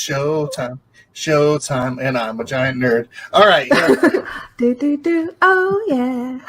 Showtime, showtime, and I'm a giant nerd. All right. Do. Oh, yeah.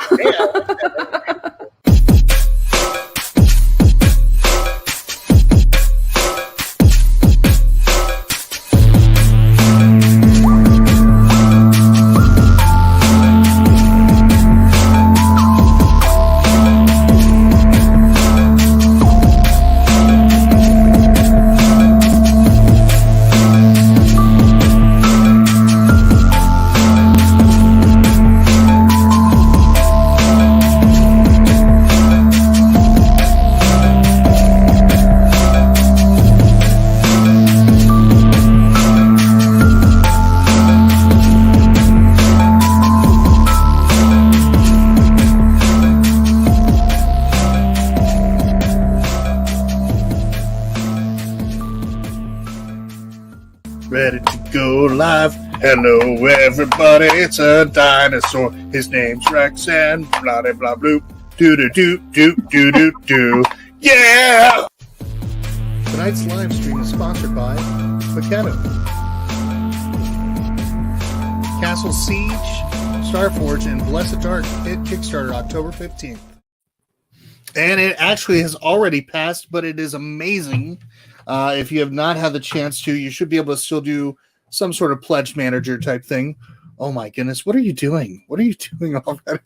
Ready to go live. Hello, everybody. It's a dinosaur. His name's Rex and blah blah blah bloop. Do do do do do do do. Yeah! Tonight's live stream is sponsored by Macado, Castle Siege, Starforge, and Blessed Dark hit Kickstarter October 15th. And it actually has already passed, but it is amazing. If you have not had the chance to, you should be able to still do some sort of pledge manager type thing. Oh my goodness, what are you doing? What are you doing already?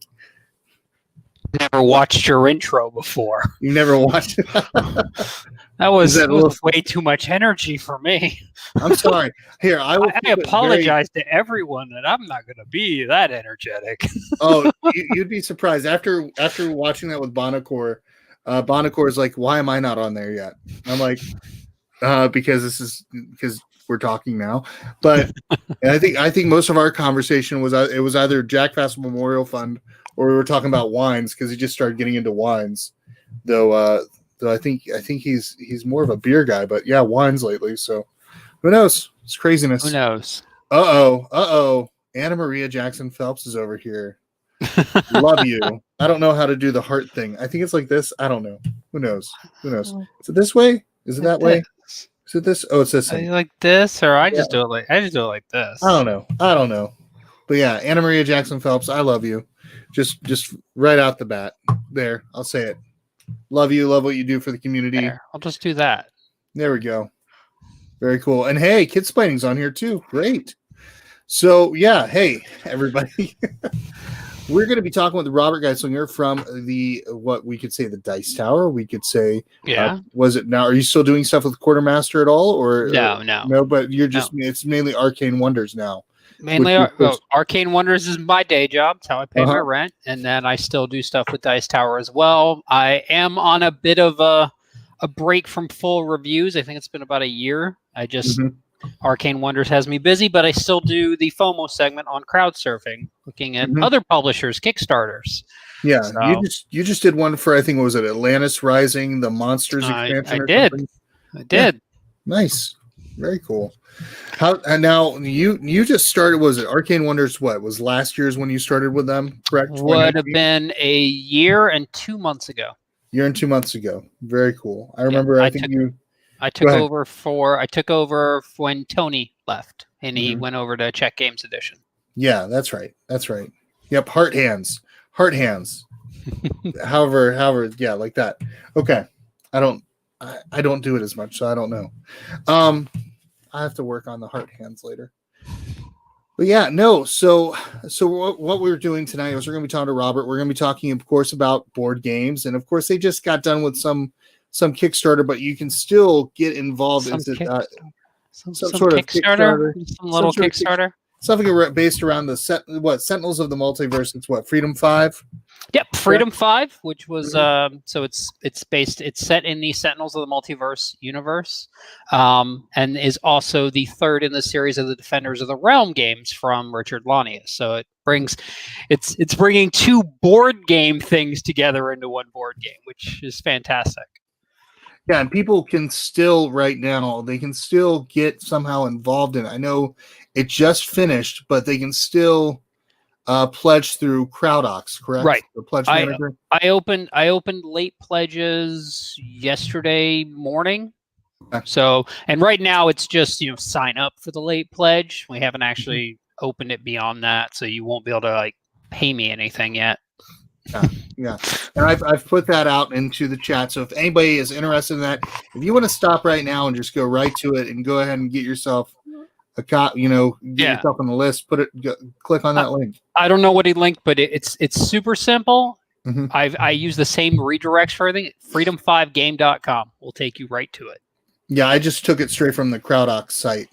Never watched your intro before. You never watched it? That was way too much energy for me. I'm sorry. Here, I apologize to everyone that I'm not going to be that energetic. Oh, you'd be surprised. After watching that with Bonacor, Bonacor is like, why am I not on there yet? I'm like, because we're talking now. But I think most of our conversation was either Jack Fast Memorial Fund or we were talking about wines because he just started getting into wines. Though I think he's more of a beer guy, but yeah, wines lately. So who knows? It's craziness. Who knows? Uh-oh. Anna Maria Jackson Phelps is over here. Love you. I don't know how to do the heart thing. I think it's like this. I don't know. Who knows? Is it this way? Is it that way? Is it this? Oh, it's this way. Like this, or I just do it like this. I don't know. But yeah, Anna Maria Jackson Phelps, I love you. Just right out the bat. There, I'll say it. Love you. Love what you do for the community. There, I'll just do that. There we go. Very cool. And hey, Kidsplaining's on here too. Great. So yeah, hey everybody. We're going to be talking with Robert Geistlinger from what we could say the Dice Tower. We could say, was it now? Are you still doing stuff with Quartermaster at all, or no? But you're just it's mainly Arcane Wonders now. Mainly, Arcane Wonders is my day job. It's how I pay my rent, and then I still do stuff with Dice Tower as well. I am on a bit of a break from full reviews. I think it's been about a year. I just. Arcane Wonders has me busy, but I still do the FOMO segment on crowd surfing, looking at other publishers' Kickstarters. Yeah, so, you just did one for, I think, what was it, Atlantis Rising, the Monsters expansion? I did. Yeah. Nice, very cool. And now you just started? Was it Arcane Wonders? What was last year's when you started with them? Correct. Would have been a year and 2 months ago. Very cool. I remember. I took over when Tony left, and he went over to Czech Games Edition. Yeah, that's right. Yep, heart hands. however, yeah, like that. Okay, I don't do it as much, so I don't know. I have to work on the heart hands later. But yeah, no. So what we're doing tonight is we're going to be talking to Robert. We're going to be talking, of course, about board games, and of course, they just got done with some Kickstarter, but you can still get involved in some sort of Kickstarter, some little Kickstarter, something based around the Sentinels of the Multiverse. It's what, Freedom 5? Yep, Freedom 5, which was so it's set in the Sentinels of the Multiverse universe, and is also the third in the series of the Defenders of the Realm games from Richard Lanius. So it's bringing two board game things together into one board game, which is fantastic. Yeah, and people can still right now, they can still get somehow involved in it. I know it just finished, but they can still pledge through CrowdOx, correct? Right. The pledge manager. I opened late pledges yesterday morning. So, and right now it's just, sign up for the late pledge. We haven't actually opened it beyond that, so you won't be able to like pay me anything yet. Yeah. And I've put that out into the chat. So if anybody is interested in that, if you want to stop right now and just go right to it and go ahead and get yourself yourself on the list, click on that link. I don't know what he linked, but it's super simple. Mm-hmm. I use the same redirects for everything. Freedom5game.com will take you right to it. Yeah, I just took it straight from the CrowdOx site,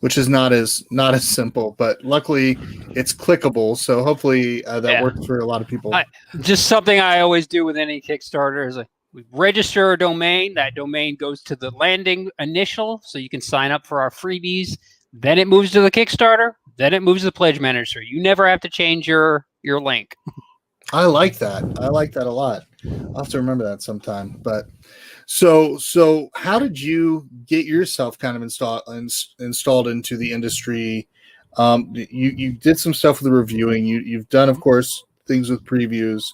which is not as simple, but luckily it's clickable. So hopefully that works for a lot of people. Just something I always do with any Kickstarter is we register a domain. That domain goes to the landing initial, so you can sign up for our freebies. Then it moves to the Kickstarter. Then it moves to the pledge manager. You never have to change your link. I like that. I like that a lot. I'll have to remember that sometime. But so how did you get yourself kind of installed into the industry? You did some stuff with the reviewing. You've done, of course, things with previews.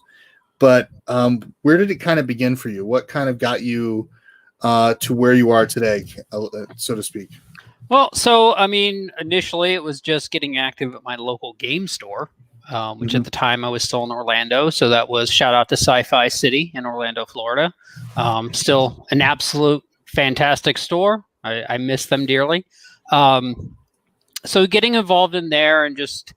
But where did it kind of begin for you? What kind of got you to where you are today, so to speak? Well, so, initially it was just getting active at my local game store, which at the time I was still in Orlando. So that was shout out to Sci-Fi City in Orlando, Florida. Still an absolute fantastic store. I miss them dearly. So getting involved in there and just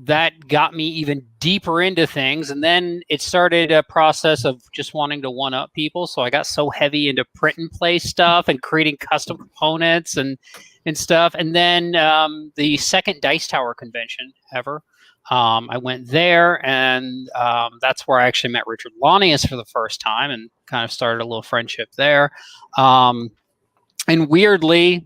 that got me even deeper into things. And then it started a process of just wanting to one-up people. So I got so heavy into print and play stuff and creating custom components and stuff. And then the second Dice Tower convention ever, I went there, and that's where I actually met Richard Lanius for the first time and kind of started a little friendship there. And weirdly,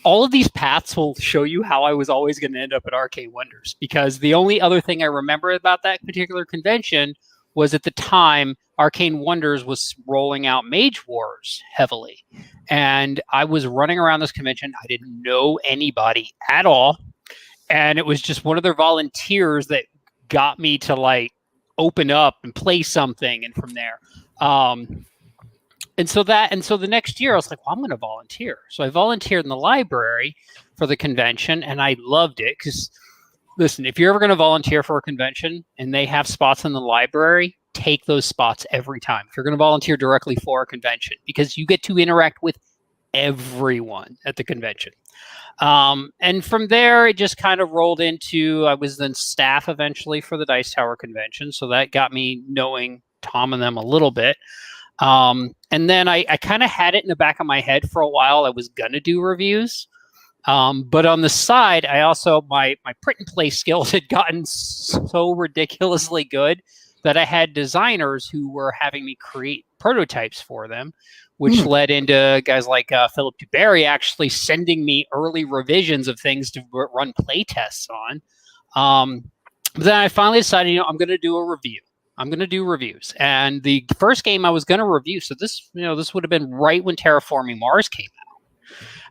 all of these paths will show you how I was always going to end up at Arcane Wonders, because the only other thing I remember about that particular convention was at the time Arcane Wonders was rolling out Mage Wars heavily. And I was running around this convention. I didn't know anybody at all. And it was just one of their volunteers that got me to like open up and play something. And from there, And so the next year I was like, well, I'm going to volunteer. So I volunteered in the library for the convention, and I loved it because, listen, if you're ever going to volunteer for a convention and they have spots in the library, take those spots every time. If you're going to volunteer directly for a convention, because you get to interact with everyone at the convention. And from there, it just kind of rolled into, I was then staff eventually for the Dice Tower convention. So that got me knowing Tom and them a little bit. And then I kind of had it in the back of my head for a while. I was going to do reviews. But on the side, I also, my print and play skills had gotten so ridiculously good that I had designers who were having me create prototypes for them, which led into guys like Philip DuBarry actually sending me early revisions of things to run play tests on. But then I finally decided, I'm going to do a review. I'm going to do reviews. And the first game I was going to review, so this would have been right when Terraforming Mars came out.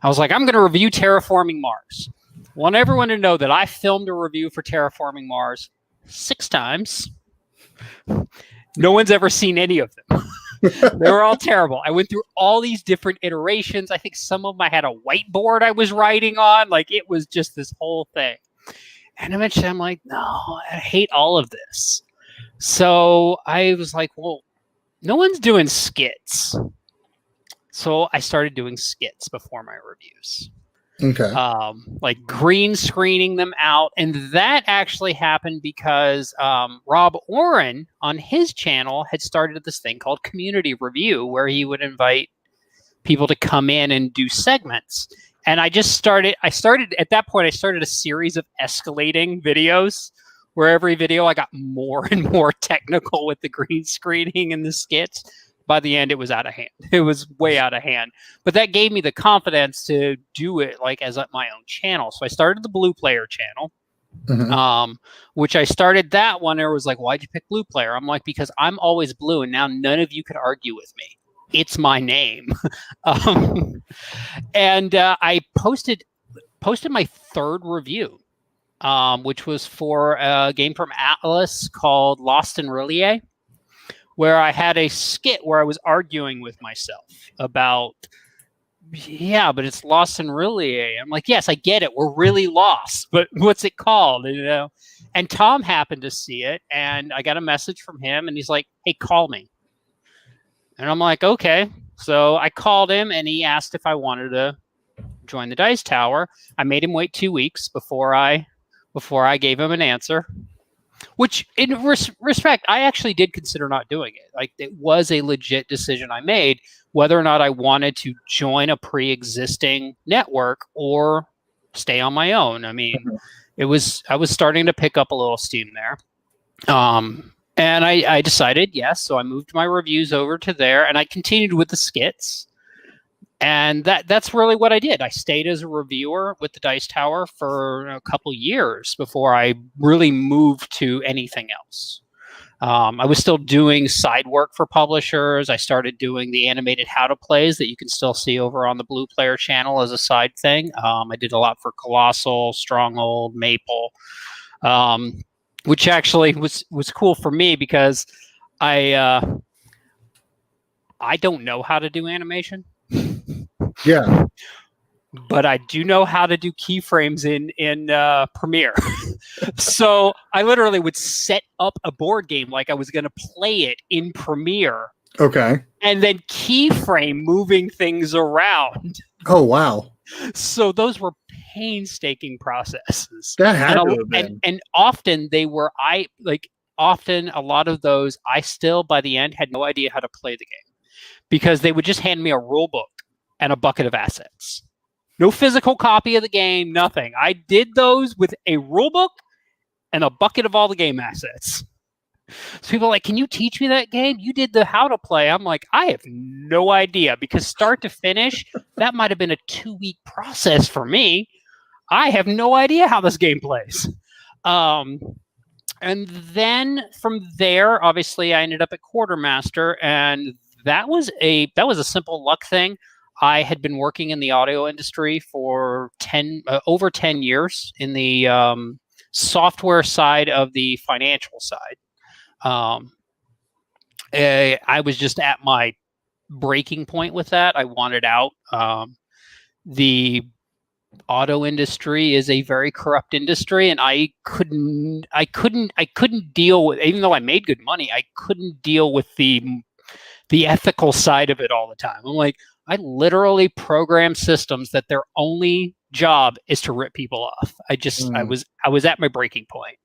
I was like, I'm going to review Terraforming Mars. I want everyone to know that I filmed a review for Terraforming Mars 6 times. No one's ever seen any of them. They were all terrible. I went through all these different iterations. I think some of them I had a whiteboard I was writing on. Like, it was just this whole thing. And eventually I'm like, no, I hate all of this. So I was like, well, no one's doing skits. So I started doing skits before my reviews. Okay. Like green screening them out. And that actually happened because Rob Oren on his channel had started this thing called Community Review, where he would invite people to come in and do segments. And I started at that point, I started a series of escalating videos where every video I got more and more technical with the green screening and the skits. By the end, it was out of hand. It was way out of hand. But that gave me the confidence to do it like as my own channel. So I started the Blue Player channel, which I started that one. There was like, why'd you pick Blue Player? I'm like, because I'm always blue, and now none of you could argue with me. It's my name. And I posted my 3rd review, which was for a game from Atlas called Lost in Relier, where I had a skit where I was arguing with myself about, yeah, but it's Lost in Really. I'm like, yes, I get it. We're really lost, but what's it called? And Tom happened to see it, and I got a message from him, and he's like, hey, call me. And I'm like, okay. So I called him, and he asked if I wanted to join the Dice Tower. I made him wait 2 weeks before I gave him an answer. Which, in respect, I actually did consider not doing it. Like, it was a legit decision I made, whether or not I wanted to join a pre-existing network or stay on my own. I mean, I was starting to pick up a little steam there. And I decided yes, so I moved my reviews over to there, and I continued with the skits. And that's really what I did. I stayed as a reviewer with the Dice Tower for a couple years before I really moved to anything else. I was still doing side work for publishers. I started doing the animated how to plays that you can still see over on the Blue Player channel as a side thing. I did a lot for Colossal, Stronghold, Maple, which actually was cool for me because I don't know how to do animation. Yeah. But I do know how to do keyframes in Premiere. So I literally would set up a board game like I was going to play it in Premiere. Okay. And then keyframe moving things around. Oh, wow. So those were painstaking processes. That had to have been. And often often a lot of those, I still, by the end, had no idea how to play the game. Because they would just hand me a rule book and a bucket of assets. No physical copy of the game, nothing. I did those with a rule book and a bucket of all the game assets. So people are like, can you teach me that game? You did the how to play. I'm like, I have no idea, because start to finish, that might have been a 2-week process for me. I have no idea how this game plays. And then from there, obviously, I ended up at Quartermaster, and that was a simple luck thing. I had been working in the audio industry for over 10 years in the software side of the financial side. I was just at my breaking point with that. I wanted out. The auto industry is a very corrupt industry, and I couldn't deal with, even though I made good money, I couldn't deal with the ethical side of it all the time. I'm like, I literally program systems that their only job is to rip people off. I was at my breaking point.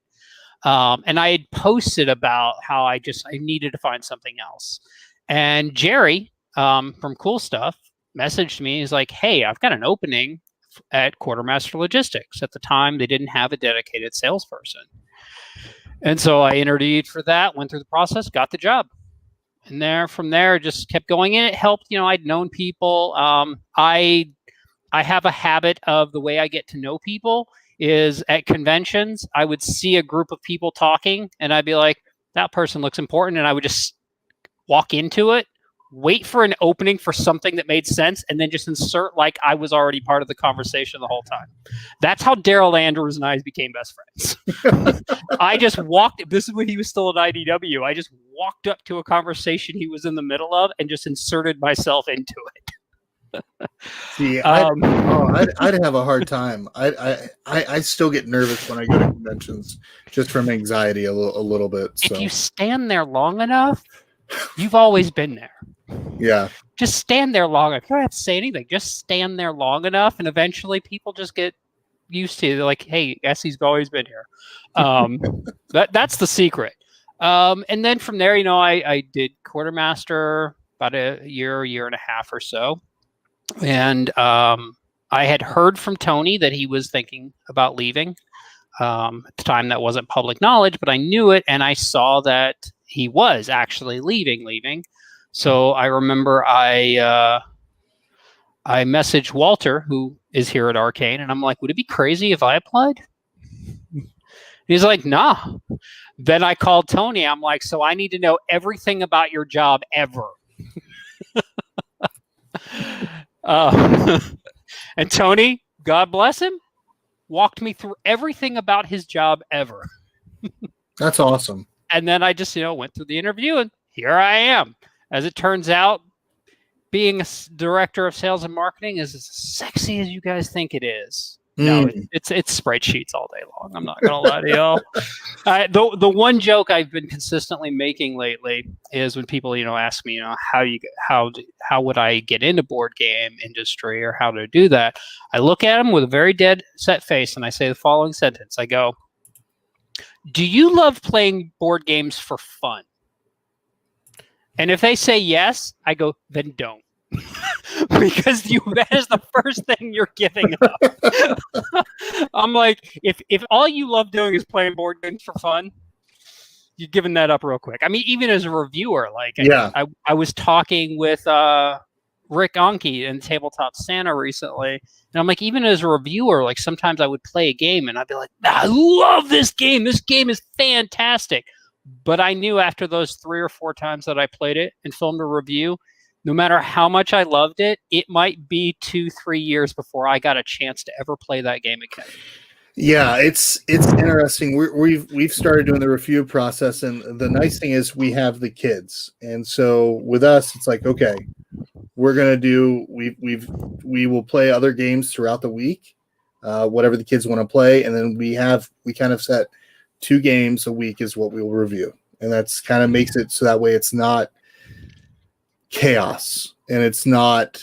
And I had posted about how I needed to find something else. And Jerry from Cool Stuff messaged me. He's like, hey, I've got an opening at Quartermaster Logistics. At the time, they didn't have a dedicated salesperson. And so I interviewed for that, went through the process, got the job. And from there, just kept going. And it helped. I'd known people. I have a habit of the way I get to know people is at conventions. I would see a group of people talking, and I'd be like, that person looks important. And I would just walk into it, wait for an opening for something that made sense, and then just insert like I was already part of the conversation the whole time. That's how Daryl Andrews and I became best friends. I just walked, this is when he was still at IDW, I just walked up to a conversation he was in the middle of and just inserted myself into it. See, I'd have a hard time. I still get nervous when I go to conventions, just from anxiety a little bit. So. If you stand there long enough, you've always been there. Yeah. Just stand there long enough. You don't have to say anything. Just stand there long enough, and eventually people just get used to it. They're like, hey, Essie's always been here. That's the secret. And then from there, I did Quartermaster about a year and a half or so. And I had heard from Tony that he was thinking about leaving. At the time, that wasn't public knowledge, but I knew it, and I saw that he was actually leaving. So I remember I messaged Walter, who is here at Arcane, and I'm like, would it be crazy if I applied? He's like, nah. Then I called Tony. I'm like, so I need to know everything about your job ever. And Tony, God bless him, walked me through everything about his job ever. That's awesome. And then I just, went through the interview, and here I am. As it turns out, being a director of sales and marketing is as sexy as you guys think it is. No, it's spreadsheets all day long. I'm not gonna lie to y'all. The one joke I've been consistently making lately is when people, ask me, how would I get into board game industry or how to do that? I look at them with a very dead set face and I say the following sentence. I go, "Do you love playing board games for fun?" And if they say yes, I go, "Then don't." Because that is the first thing you're giving up. I'm like, if all you love doing is playing board games for fun, you're giving that up real quick. I mean, even as a reviewer, I was talking with Rick Anke in Tabletop Santa recently, and I'm like, even as a reviewer, like sometimes I would play a game and I'd be like, I love this game. This game is fantastic. But I knew after those 3 or 4 times that I played it and filmed a review, no matter how much I loved it, it might be 2-3 years before I got a chance to ever play that game again. Yeah, it's interesting. We've started doing the review process, and the nice thing is we have the kids, and so with us, it's like, okay, we're gonna do. We will play other games throughout the week, whatever the kids want to play, and then we kind of set 2 games a week is what we'll review, and that's kind of makes it so that way it's not chaos and it's not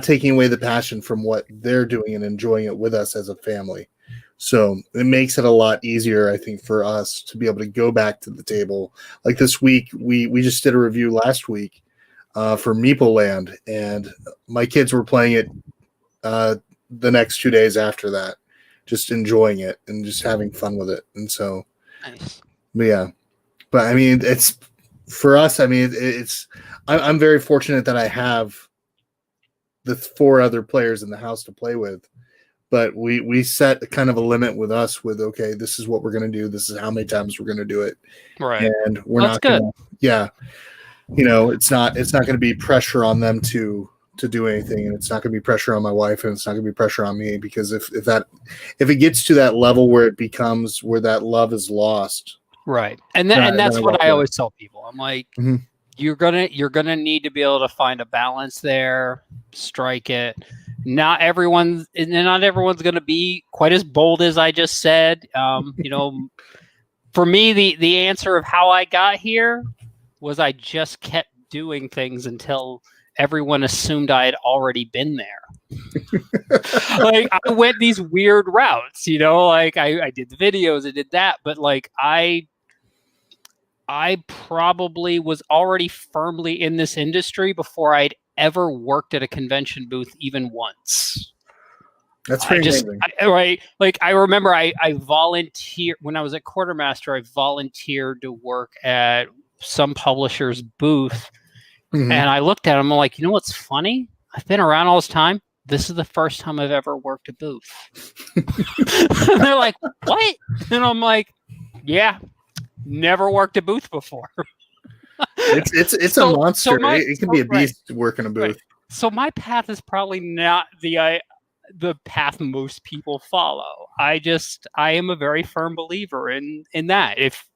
taking away the passion from what they're doing and enjoying it with us as a family. So it makes it a lot easier, I think, for us to be able to go back to the table. Like this week, we just did a review last week for Meeple Land, and my kids were playing it the next 2 days after that, just enjoying it and just having fun with it. And so, nice. Yeah, but I mean, it's for us. I mean, I'm very fortunate that I have the 4 other players in the house to play with, but we set kind of a limit with us with, okay, this is what we're going to do. This is how many times we're going to do it. Right. And we're not going to, it's not going to be pressure on them to do anything. And it's not going to be pressure on my wife, and it's not going to be pressure on me, because if it gets to that level where it becomes where that love is lost. Right. And that's what I always tell people. I'm like, you're gonna need to be able to find a balance there, strike it. Not everyone's gonna be quite as bold as I just said. For me, the answer of how I got here was I just kept doing things until everyone assumed I had already been there. Like I went these weird routes, like I did the videos, I did that, but like I probably was already firmly in this industry before I'd ever worked at a convention booth even once. That's pretty amazing. Right. Like I remember I volunteered when I was at Quartermaster. I volunteered to work at some publisher's booth. And I looked at him, I'm like, what's funny? I've been around all this time. This is the first time I've ever worked a booth. And they're like, what? And I'm like, yeah, never worked a booth before. It's a monster. It can be a beast working a booth. Right. So my path is probably not the path most people follow. I am a very firm believer in that. If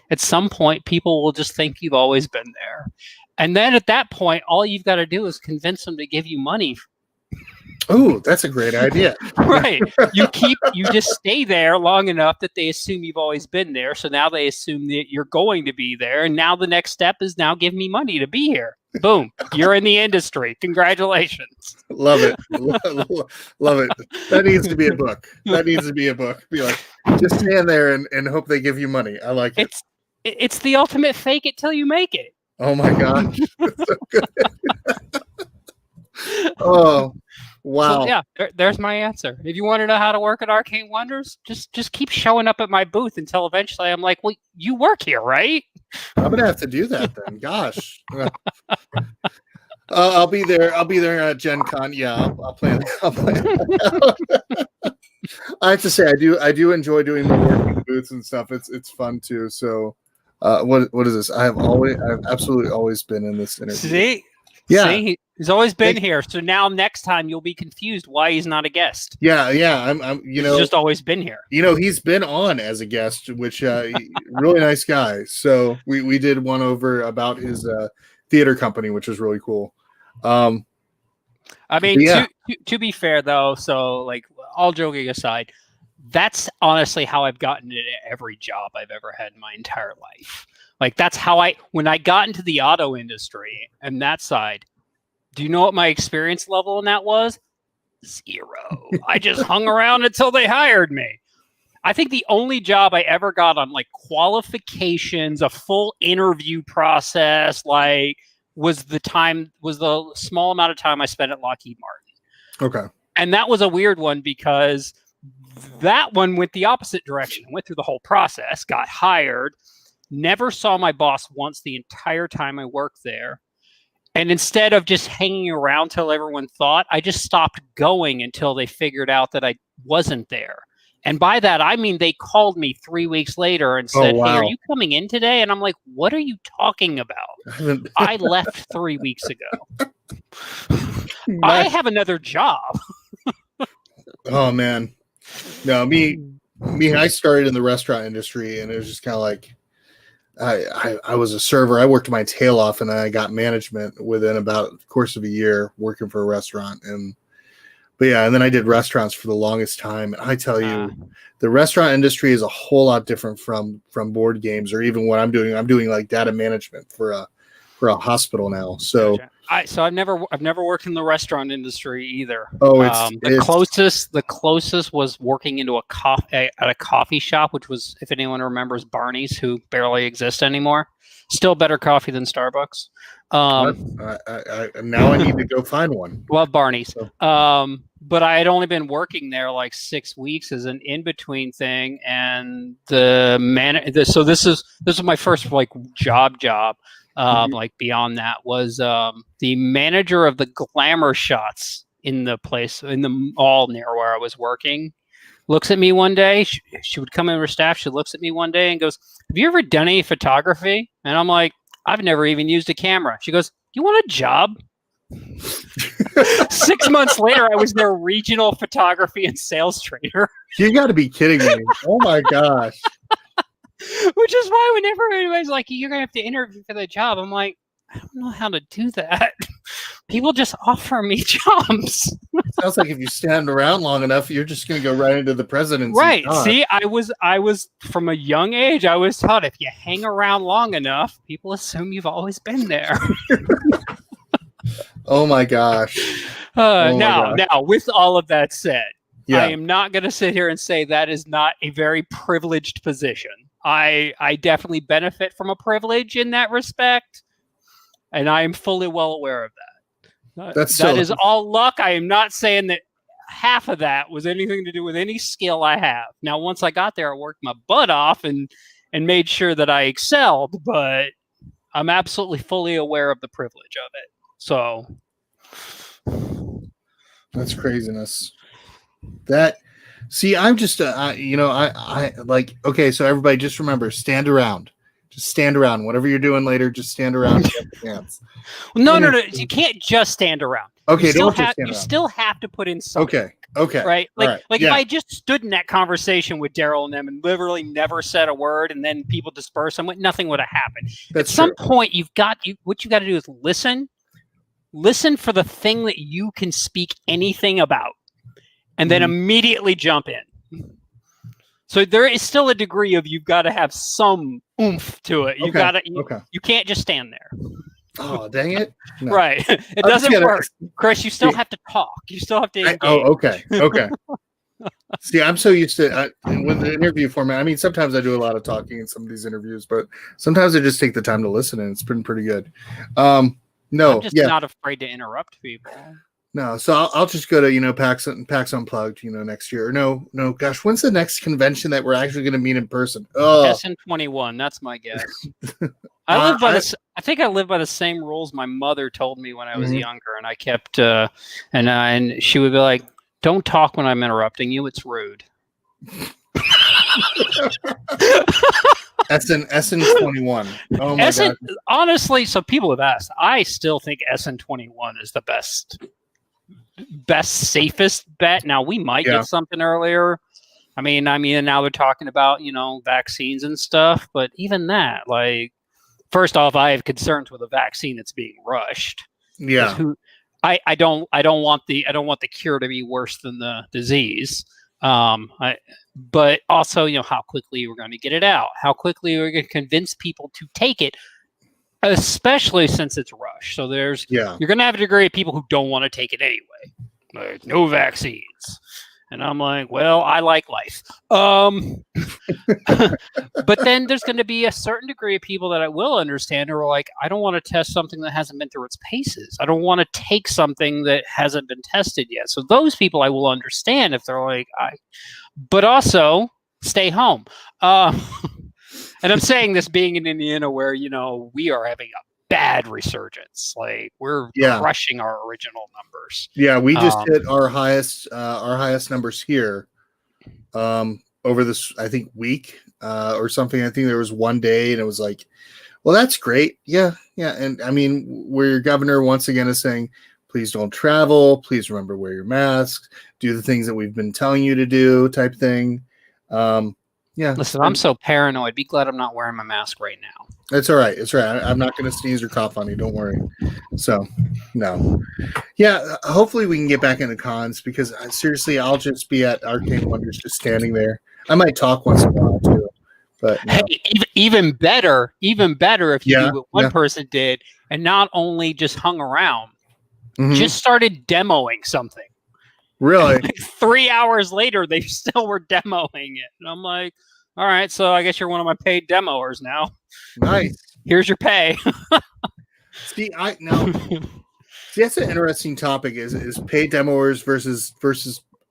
at some point people will just think you've always been there. And then at that point, all you've got to do is convince them to give you money. Oh, that's a great idea. Right. You just stay there long enough that they assume you've always been there. So now they assume that you're going to be there. And now the next step is now give me money to be here. Boom. You're in the industry. Congratulations. Love it. Love it. That needs to be a book. Be like, just stand there and hope they give you money. I like it. It's the ultimate fake it till you make it. Oh my gosh. That's so good. Oh, wow. So, yeah, there's my answer. If you want to know how to work at Arcane Wonders, just keep showing up at my booth until eventually I'm like, well, you work here, right? I'm gonna have to do that then. Gosh. I'll be there. I'll be there at Gen Con. Yeah, I'll play. I have to say, I do enjoy doing the work in the booths and stuff. It's fun too. So, what is this? I've absolutely always been in this interview. See, Yeah. See, he's always been here. So now next time you'll be confused why he's not a guest. Yeah. I'm He's just always been here. He's been on as a guest, which really nice guy. So we did one over about his theater company, which was really cool. I mean, to be fair though, so like all joking aside, that's honestly how I've gotten into every job I've ever had in my entire life. Like that's how when I got into the auto industry and that side, do you know what my experience level in that was? 0. I just hung around until they hired me. I think the only job I ever got on like qualifications, a full interview process, like was the small amount of time I spent at Lockheed Martin. Okay. And that was a weird one because that one went the opposite direction. Went through the whole process, got hired, never saw my boss once the entire time I worked there. And instead of just hanging around till everyone thought, I just stopped going until they figured out that I wasn't there. And by that, I mean, they called me 3 weeks later and said, wow. Hey, are you coming in today? And I'm like, what are you talking about? I left 3 weeks ago. I have another job. Oh, man. No, me, I started in the restaurant industry, and it was just kind of like, I was a server. I worked my tail off, and then I got management within about the course of a year working for a restaurant. But yeah, and then I did restaurants for the longest time. And I tell you, the restaurant industry is a whole lot different from board games or even what I'm doing. I'm doing like data management for a hospital now. So I've never worked in the restaurant industry either. Oh, the closest was working into at a coffee shop, which was, if anyone remembers, Barney's, who barely exist anymore. Still better coffee than Starbucks. Now I need to go find one. Love Barney's. So. But I had only been working there like 6 weeks as an in-between thing, and so this was my first like job. Like beyond that was the manager of the glamour shots in the mall near where I was working. Looks at me one day. She would come in with her staff. She looks at me one day and goes, "Have you ever done any photography?" And I'm like, "I've never even used a camera." She goes, "You want a job?" 6 months later, I was their regional photography and sales trainer. You got to be kidding me! Oh my gosh! Which is why whenever anybody's like, "You're gonna have to interview for the job," I'm like, I don't know how to do that. People just offer me jobs. Sounds like if you stand around long enough, you're just going to go right into the presidency. Right. See, I was from a young age, I was taught if you hang around long enough, people assume you've always been there. Oh my gosh. Now, with all of that said, yeah. I am not going to sit here and say that is not a very privileged position. I definitely benefit from a privilege in that respect. And I am fully well aware of that. That is all luck. I am not saying that half of that was anything to do with any skill I have. Now, once I got there, I worked my butt off and made sure that I excelled, but I'm absolutely fully aware of the privilege of it. So that's craziness. I'm just, I like, okay, so everybody just remember, stand around. Just stand around. Whatever you're doing later, just stand around. Well, no. You can't just stand around. Okay, you still have to put in something. Okay. Right? Yeah. If I just stood in that conversation with Daryl and them and literally never said a word and then people disperse, nothing would have happened. At some point, what you got to do is listen. Listen for the thing that you can speak anything about, and then immediately jump in. So there is still a degree of you've got to have some oomph to it. You can't just stand there. Oh, dang it. No. Right. It doesn't work. Chris, you still have to talk. You still have to engage. Okay. See, I'm so used to with the interview format. I mean, sometimes I do a lot of talking in some of these interviews, but sometimes I just take the time to listen, and it's been pretty good. I'm just not afraid to interrupt people. No, so I'll just go to PAX Unplugged next year. No, gosh, when's the next convention that we're actually going to meet in person? SN21, that's my guess. I think I live by the same rules my mother told me when I was younger, and I kept and she would be like, "Don't talk when I'm interrupting you; it's rude." SN21. Oh my god. Honestly, so people have asked. I still think SN21 is the best, safest bet. Now we might get something earlier. I mean, now they're talking about vaccines and stuff, but even that, like, first off, I have concerns with a vaccine that's being rushed. Yeah. I don't want the cure to be worse than the disease. But also, how quickly we're going to get it out, how quickly we're going to convince people to take it, especially since it's rushed. So you're going to have a degree of people who don't want to take it anyway. Like, no vaccines. And I'm like, well, I like life. But then there's going to be a certain degree of people that I will understand who are like, I don't want to test something that hasn't been through its paces. I don't want to take something that hasn't been tested yet. So those people I will understand if they're like, but also stay home. And I'm saying this being in Indiana where, we are having a bad resurgence. Like, we're crushing our original numbers. Yeah, we just hit our highest numbers here over this, I think, week or something. I think there was one day and it was like, well, that's great. Yeah. And I mean, where your governor once again is saying, please don't travel. Please remember, wear your masks, do the things that we've been telling you to do, type thing. Listen, I'm so paranoid. Be glad I'm not wearing my mask right now. It's all right. It's right. I'm not going to sneeze or cough on you. Don't worry. So, no. Yeah, hopefully we can get back into cons because seriously, I'll just be at Arcane Wonders just standing there. I might talk once in a while too. But no. Hey, even better if you do what one person did and not only just hung around, just started demoing something. Really? Like 3 hours later, they still were demoing it. And I'm like, all right, so I guess you're one of my paid demoers now. Nice. Here's your pay. See, that's an interesting topic is paid demoers versus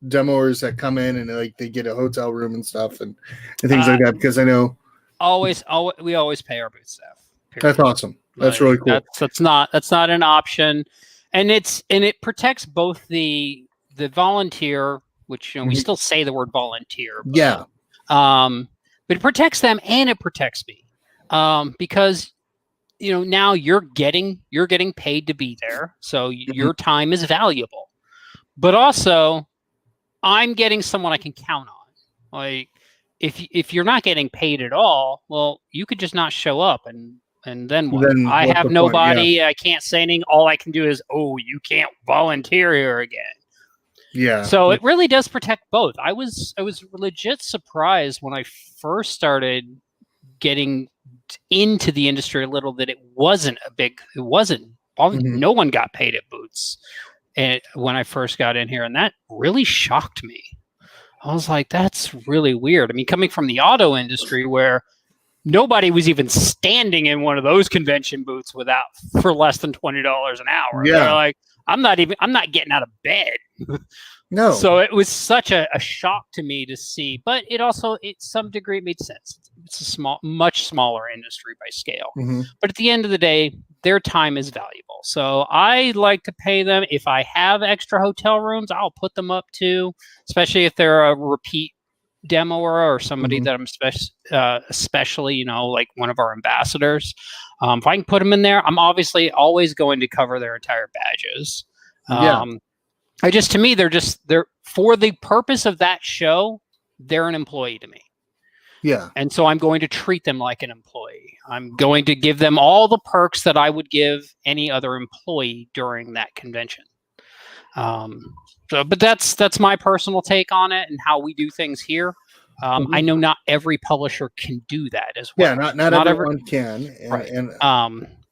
demoers that come in and like they get a hotel room and stuff and things like that, because I know we always pay our booth staff. Period. That's awesome. That's really cool. That's not an option. And it protects both the volunteer, which we still say the word volunteer. But, but it protects them and it protects me. Because now you're getting paid to be there. So your time is valuable. But also I'm getting someone I can count on. Like if you're not getting paid at all, well, you could just not show up and then what? I have nobody. I can't say anything. All I can do is, you can't volunteer here again. Yeah. So it really does protect both. I was legit surprised when I first started getting into the industry a little that it wasn't no one got paid at booths when I first got in here, and that really shocked me. I was like, that's really weird. I mean, coming from the auto industry where nobody was even standing in one of those convention booths for less than $20 an hour. Yeah. They're like, I'm not getting out of bed. No. So it was such a shock to me to see, but it also, some degree, it made sense. It's a much smaller industry by scale. But at the end of the day, their time is valuable. So I like to pay them. If I have extra hotel rooms, I'll put them up too, especially if they're a repeat demoer or somebody that I'm especially, like one of our ambassadors. If I can put them in there, I'm obviously always going to cover their entire badges. To me, they're for the purpose of that show, they're an employee to me. Yeah. And so I'm going to treat them like an employee. I'm going to give them all the perks that I would give any other employee during that convention. But that's my personal take on it and how we do things here. I know not every publisher can do that as well. Yeah, not everyone can. Right. And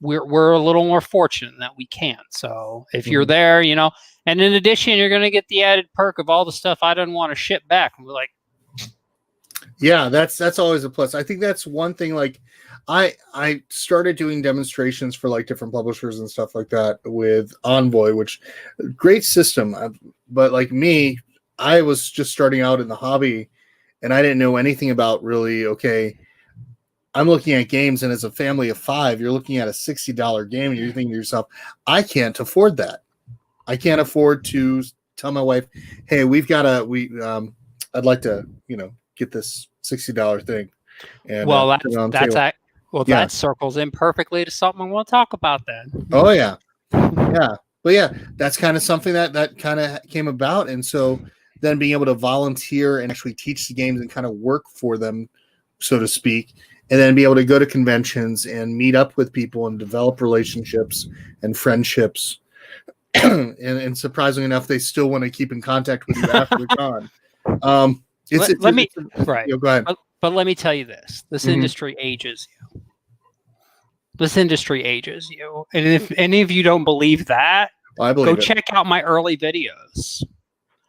we're a little more fortunate that we can. So if you're there, and in addition, you're going to get the added perk of all the stuff I didn't want to ship back. And we're like, yeah, that's always a plus. I think that's one thing. Like, I started doing demonstrations for like different publishers and stuff like that with Envoy, which great system. But like me, I was just starting out in the hobby, and I didn't know anything about really. Okay, I'm looking at games, and as a family of 5, you're looking at a $60 game, and you're thinking to yourself, I can't afford that. I can't afford to tell my wife, hey, I'd like to, get this $60 thing. And Well, put it on the table. Yeah. that circles in perfectly to something I want to talk about then. Oh yeah, yeah. But yeah, that's kind of something that kind of came about, and so then being able to volunteer and actually teach the games and kind of work for them, so to speak, and then be able to go to conventions and meet up with people and develop relationships and friendships. and surprisingly enough, they still want to keep in contact with you after they're gone. Go ahead. But let me tell you this: this industry ages you. This industry ages you, and if any of you don't believe that, go check out my early videos.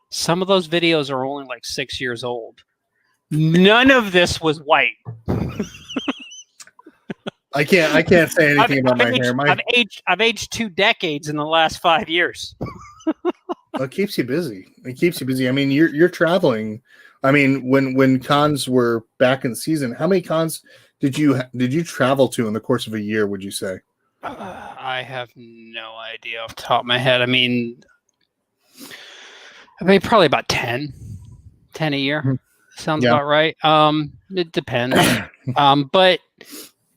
Some of those videos are only like 6 years old. None of this was white. I can't say anything about my hair. I've aged 2 decades in the last 5 years. It keeps you busy. I mean, you're traveling. I mean, when cons were back in season, how many cons did you travel to in the course of a year, would you say? I have no idea off the top of my head. I mean probably about 10 a year. Mm-hmm. Sounds about right. It depends. But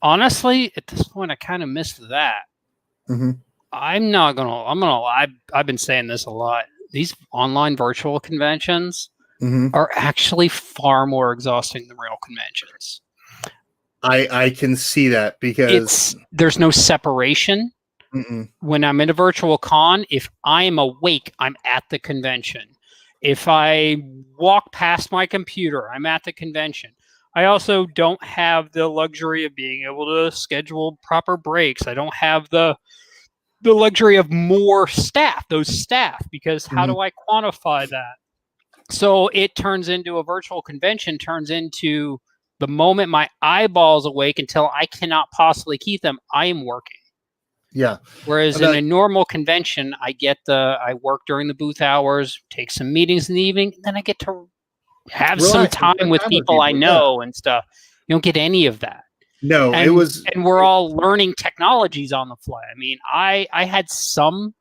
honestly, at this point, I kind of missed that. Mm-hmm. I'm gonna lie. I've been saying this a lot. These online virtual conventions are actually far more exhausting than real conventions. I can see that because there's no separation. Mm-mm. When I'm in a virtual con, if I am awake, I'm at the convention. If I walk past my computer, I'm at the convention. I also don't have the luxury of being able to schedule proper breaks. I don't have the luxury of more staff, because how do I quantify that? So it turns into a virtual convention, turns into the moment my eyeballs awake until I cannot possibly keep them, I am working. Yeah. Whereas in a normal convention, I work during the booth hours, take some meetings in the evening, and then I get to have some time with people I know and stuff. You don't get any of that. No, and we're all learning technologies on the fly. I mean, I had some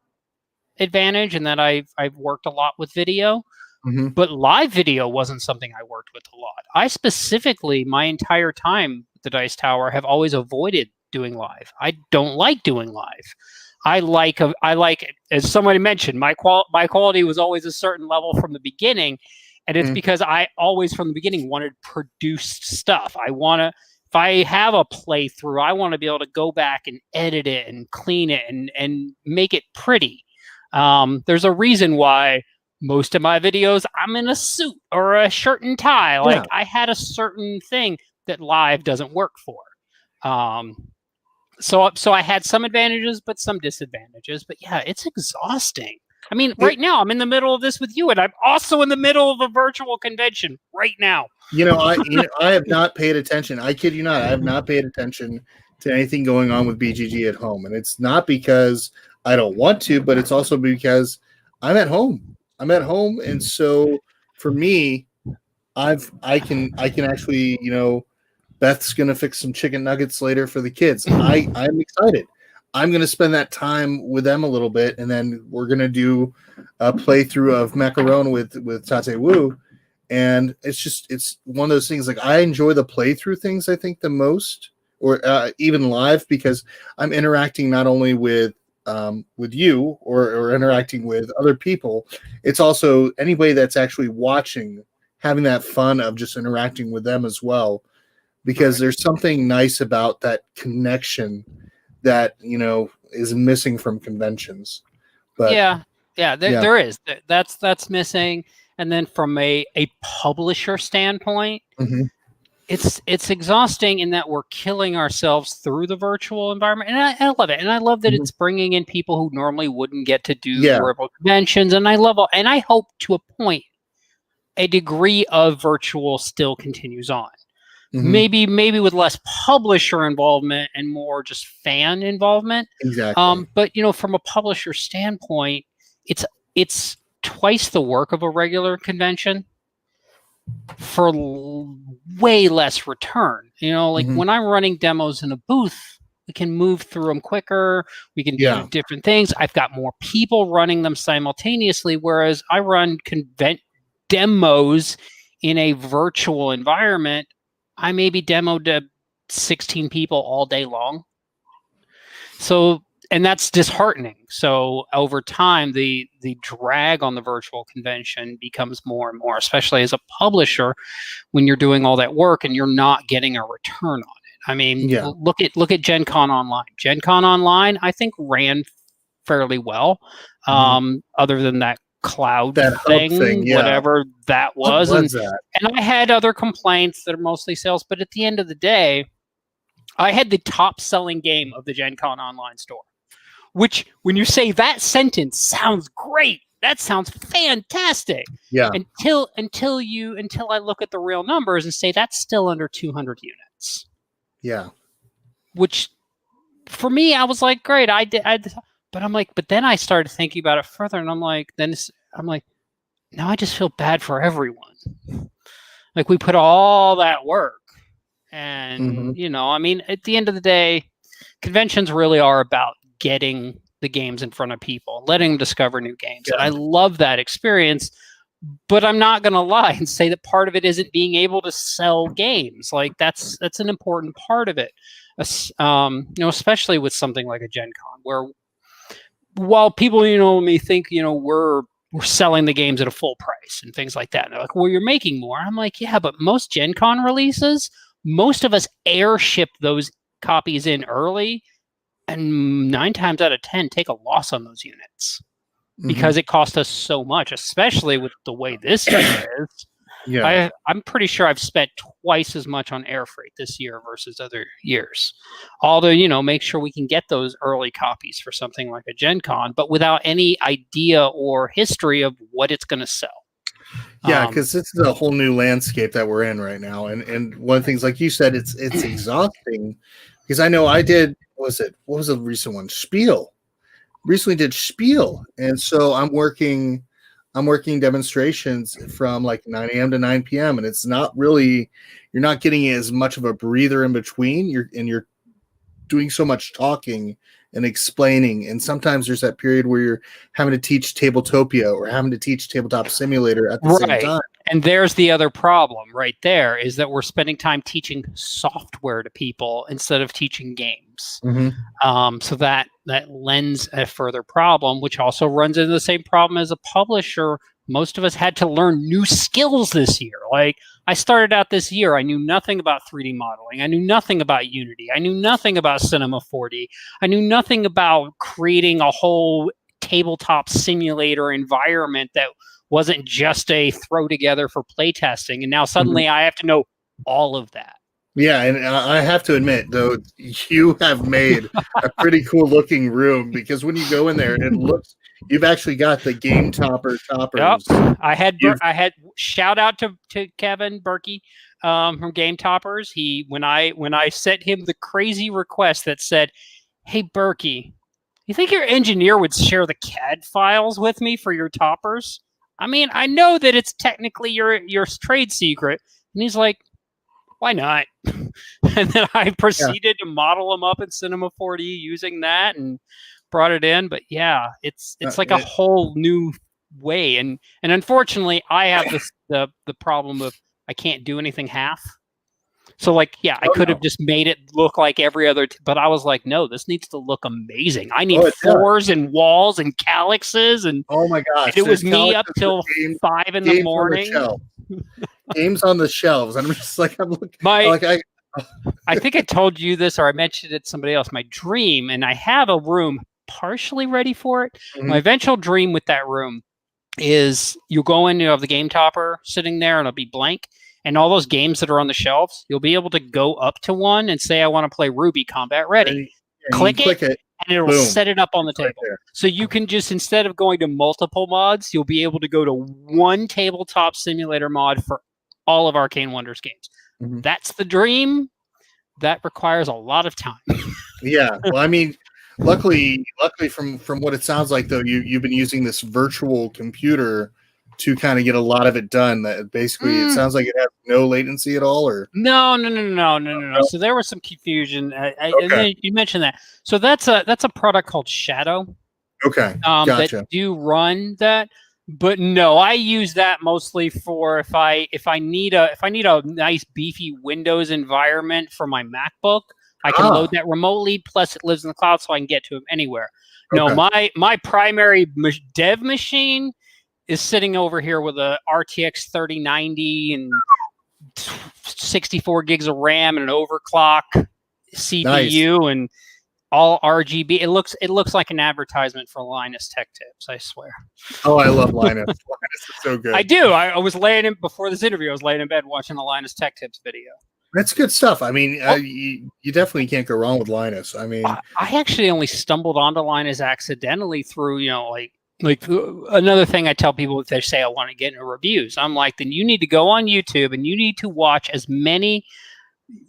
advantage in that I've worked a lot with video, but live video wasn't something I worked with a lot. I specifically, my entire time at the Dice Tower, have always avoided doing live. I don't like doing live. I like, as somebody mentioned, my quality was always a certain level from the beginning, and it's because I always from the beginning wanted produced stuff. If I have a playthrough, I want to be able to go back and edit it and clean it and make it pretty. There's a reason why most of my videos, I'm in a suit or a shirt and tie. Like I had a certain thing that live doesn't work for. So I had some advantages, but some disadvantages. But yeah, it's exhausting. I mean, right now I'm in the middle of this with you, and I'm also in the middle of a virtual convention right now. I have not paid attention. I kid you not. I have not paid attention to anything going on with BGG at home, and it's not because I don't want to, but it's also because I'm at home. And so for me, I can actually, Beth's gonna fix some chicken nuggets later for the kids. I'm excited. I'm gonna spend that time with them a little bit, and then we're gonna do a playthrough of Macaron with Tate Wu. And it's one of those things, like I enjoy the playthrough things, I think, the most, or even live, because I'm interacting not only with you or interacting with other people. It's also anybody that's actually watching, having that fun of just interacting with them as well, because there's something nice about that connection that is missing from conventions. But there is. That's missing. And then from a publisher standpoint, it's exhausting in that we're killing ourselves through the virtual environment. And I love it. And I love that it's bringing in people who normally wouldn't get to do virtual conventions. And I hope to a point, a degree of virtual still continues on. Maybe with less publisher involvement and more just fan involvement. Exactly. But from a publisher standpoint, it's twice the work of a regular convention for way less return. When I'm running demos in a booth, we can move through them quicker. We can do different things. I've got more people running them simultaneously, whereas I run demos in a virtual environment. I maybe demoed to 16 people all day long. So, and that's disheartening. So over time, the drag on the virtual convention becomes more and more, especially as a publisher, when you're doing all that work and you're not getting a return on it. I mean, look at Gen Con Online. Gen Con Online, I think, ran fairly well. Other than that cloud thing, whatever that was. And I had other complaints that are mostly sales, but at the end of the day, I had the top selling game of the Gen Con Online store, which when you say that sentence sounds great. That sounds fantastic. Yeah. Until I look at the real numbers and say that's still under 200 units. Yeah. Which for me, I was like, great. But I'm like, but then I started thinking about it further, and I'm like, now I just feel bad for everyone. Like, we put all that work, and I mean, at the end of the day, conventions really are about getting the games in front of people, letting them discover new games, and I love that experience. But I'm not going to lie and say that part of it isn't being able to sell games. Like, that's an important part of it, especially with something like a Gen Con, where while people, may think, we're selling the games at a full price and things like that. And they're like, well, you're making more. I'm like, yeah, but most Gen Con releases, most of us airship those copies in early, and 9 times out of 10 take a loss on those units because it cost us so much, especially with the way this year is. Yeah, I'm pretty sure I've spent twice as much on air freight this year versus other years. Although, make sure we can get those early copies for something like a Gen Con, but without any idea or history of what it's going to sell. Yeah, because this is a whole new landscape that we're in right now. And one of the things, like you said, it's exhausting. Because I know I did, what was the recent one? Spiel. Recently did Spiel. And so I'm working demonstrations from like 9 a.m. to 9 p.m. and it's not really, you're not getting as much of a breather in between. You're doing so much talking and explaining. And sometimes there's that period where you're having to teach Tabletopia or having to teach Tabletop Simulator at the same time. And there's the other problem right there, is that we're spending time teaching software to people instead of teaching games. So that lends a further problem, which also runs into the same problem as a publisher. Most of us had to learn new skills this year. Like, I started out this year, I knew nothing about 3D modeling. I knew nothing about Unity. I knew nothing about Cinema 4D. I knew nothing about creating a whole tabletop simulator environment that wasn't just a throw together for playtesting. And now suddenly I have to know all of that. Yeah, and I have to admit, though, you have made a pretty cool looking room, because when you go in there, it looks, you've actually got the game toppers. Yep. I had shout out to Kevin Berkey from Game Toppers. When I sent him the crazy request that said, "Hey Berkey, you think your engineer would share the CAD files with me for your toppers? I mean, I know that it's technically your trade secret." And he's like, "Why not?" And then I proceeded to model them up in Cinema 4D using that and brought it in. But yeah, it's like a whole new way. And unfortunately, I have the problem of I can't do anything half. So like, yeah, I could have just made it look like every other, but I was like, no, this needs to look amazing. I need floors and walls and calyxes, and oh my gosh, it was me up till 5 in the morning. Games on the shelves. I'm just like, I'm looking. I think I told you this, or I mentioned it to somebody else. My dream, and I have a room partially ready for it. My eventual dream with that room is you go in, you have the game topper sitting there, and it'll be blank. And all those games that are on the shelves, you'll be able to go up to one and say, "I want to play Ruby Combat Ready." Click it, and it'll set it up on the table. Right, so you can just, instead of going to multiple mods, you'll be able to go to one tabletop simulator mod for all of Arcane Wonders games. That's the dream. That requires a lot of time. Yeah. Well, I mean, luckily from what it sounds like, though, you've been using this virtual computer to kind of get a lot of it done. That basically, it sounds like it has no latency at all, or no. So there was some confusion. And then you mentioned that. So that's a product called Shadow. Okay, gotcha. That do run that. But no, I use that mostly for if I need a nice beefy Windows environment for my MacBook, I can load that remotely. Plus, it lives in the cloud, so I can get to it anywhere. No, my primary dev machine is sitting over here with a RTX 3090 and 64 gigs of RAM and an overclock CPU and all RGB. It looks like an advertisement for Linus Tech Tips, I swear. Oh, I love Linus. Linus is so good. I do. I was laying in before this interview. I was laying in bed watching a Linus Tech Tips video. That's good stuff. I mean, you definitely can't go wrong with Linus. I mean, I actually only stumbled onto Linus accidentally through, like another thing I tell people if they say I want to get into reviews. I'm like, then you need to go on YouTube and you need to watch as many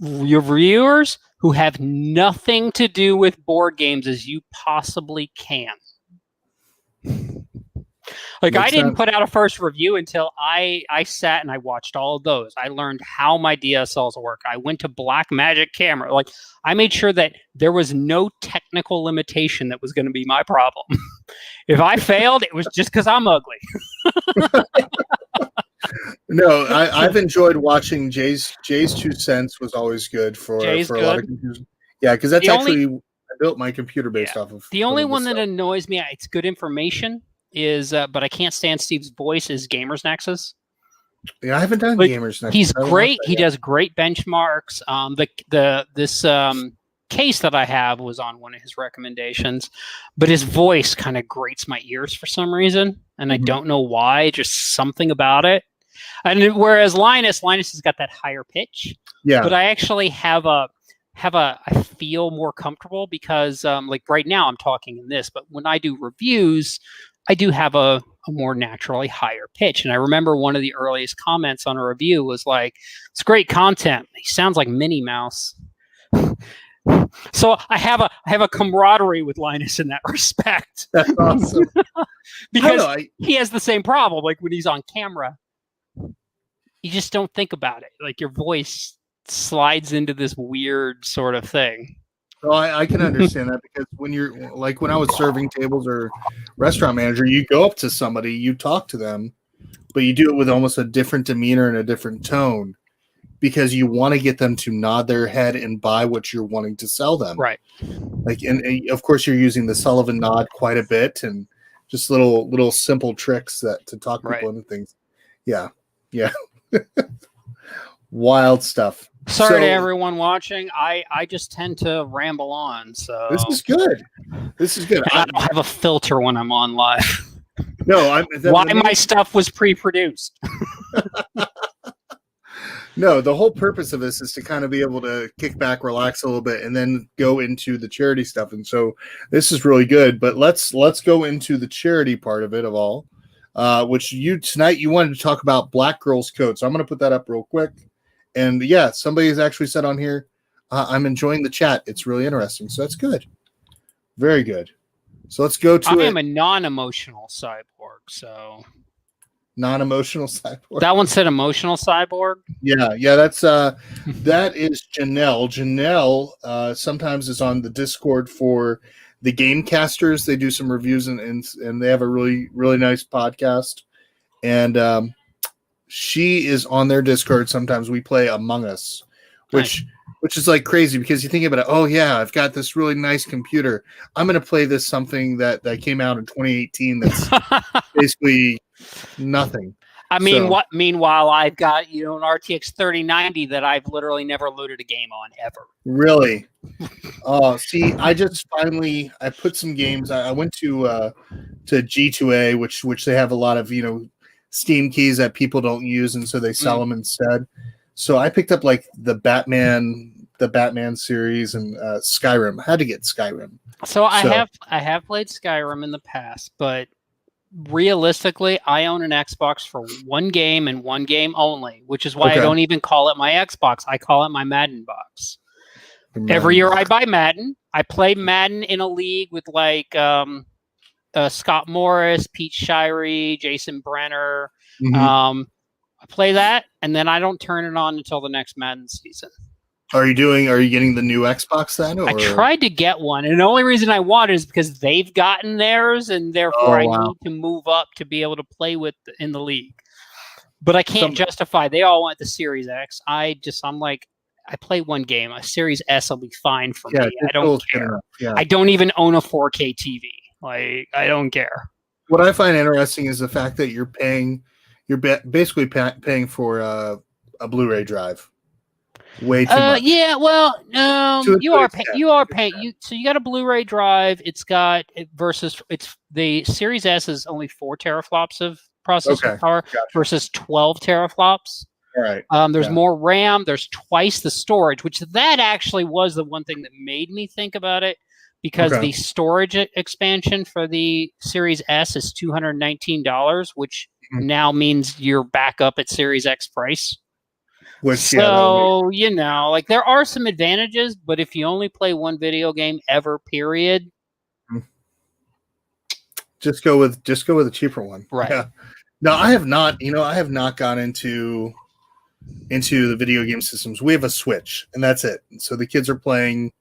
reviewers who have nothing to do with board games as you possibly can. Like, I didn't put out a first review until I sat and I watched all of those. I learned how my DSLs work. I went to Black Magic Camera. Like, I made sure that there was no technical limitation that was going to be my problem. If I failed, it was just because I'm ugly. No, I've enjoyed watching Jay's 2 cents was always good for a lot of computers. Yeah, because that's I built my computer based off of. The only one that annoys me, it's good information, is but I can't stand Steve's voice, is Gamers Nexus. Yeah, I haven't done Gamers Nexus. He's great. He does great benchmarks. This case that I have was on one of his recommendations, but his voice kind of grates my ears for some reason, and I don't know why. Just something about it. And whereas Linus has got that higher pitch. Yeah. But I actually I feel more comfortable because like right now I'm talking in this, but when I do reviews, I do have a more naturally higher pitch. And I remember one of the earliest comments on a review was like, "It's great content. He sounds like Minnie Mouse." So I have a camaraderie with Linus in that respect. That's awesome. Because he has the same problem. Like when he's on camera, you just don't think about it. Like your voice slides into this weird sort of thing. So I can understand that because when I was serving tables or restaurant manager, you go up to somebody, you talk to them, but you do it with almost a different demeanor and a different tone because you want to get them to nod their head and buy what you're wanting to sell them. Right. Like, and of course you're using the Sullivan nod quite a bit and just little simple tricks to talk people into things. Yeah. Yeah. Wild stuff. Sorry to everyone watching. I just tend to ramble on. So this is good. I don't have a filter when I'm on live. No, my stuff was pre-produced. No, the whole purpose of this is to kind of be able to kick back, relax a little bit, and then go into the charity stuff. And so this is really good. But let's go into the charity part of it of all, which tonight you wanted to talk about Black Girls Code. So I'm going to put that up real quick. And yeah, somebody has actually said on here, I'm enjoying the chat. It's really interesting. So that's good. Very good. So let's go to I am a non-emotional cyborg, so... Non-emotional cyborg. That one said emotional cyborg? Yeah, that's that is Janelle. Janelle sometimes is on the Discord for the Gamecasters. They do some reviews and they have a really, really nice podcast. And she is on their Discord. Sometimes we play Among Us, which is like crazy because you think about it. Oh yeah, I've got this really nice computer. I'm going to play this something that came out in 2018. That's basically nothing. I mean, meanwhile, I've got an RTX 3090 that I've literally never loaded a game on ever. Really? See, I put some games. I went to G2A, which they have a lot of Steam keys that people don't use, and so they sell them instead. So I picked up like the Batman series and Skyrim. I had to get Skyrim. So I have played Skyrim in the past, but realistically, I own an Xbox for one game and one game only, which is why I don't even call it my Xbox. I call it my Madden box. Every year I buy Madden. I play Madden in a league with like Scott Morris, Pete Shirey, Jason Brenner. I play that, and then I don't turn it on until the next Madden season. Are you getting the new Xbox then? Or? I tried to get one, and the only reason I want it is because they've gotten theirs, and therefore I need to move up to be able to play with in the league. But I can't justify. They all want the Series X. I'm like, I play one game. A Series S will be fine for me. I don't care. I don't even own a 4K TV. Like, I don't care. What I find interesting is the fact that you're basically paying for a Blu-ray drive. Way too much. Yeah, well, you are paying. So you got a Blu-ray drive. The Series S is only 4 teraflops of processor power versus 12 teraflops. All right. There's more RAM. There's twice the storage, which that actually was the one thing that made me think about it, because the storage expansion for the Series S is $219, which now means you're back up at Series X price. So, like, there are some advantages, but if you only play one video game ever, period, just go with a cheaper one. Right. Yeah. No, I have not gone into the video game systems. We have a Switch, and that's it. So the kids are playing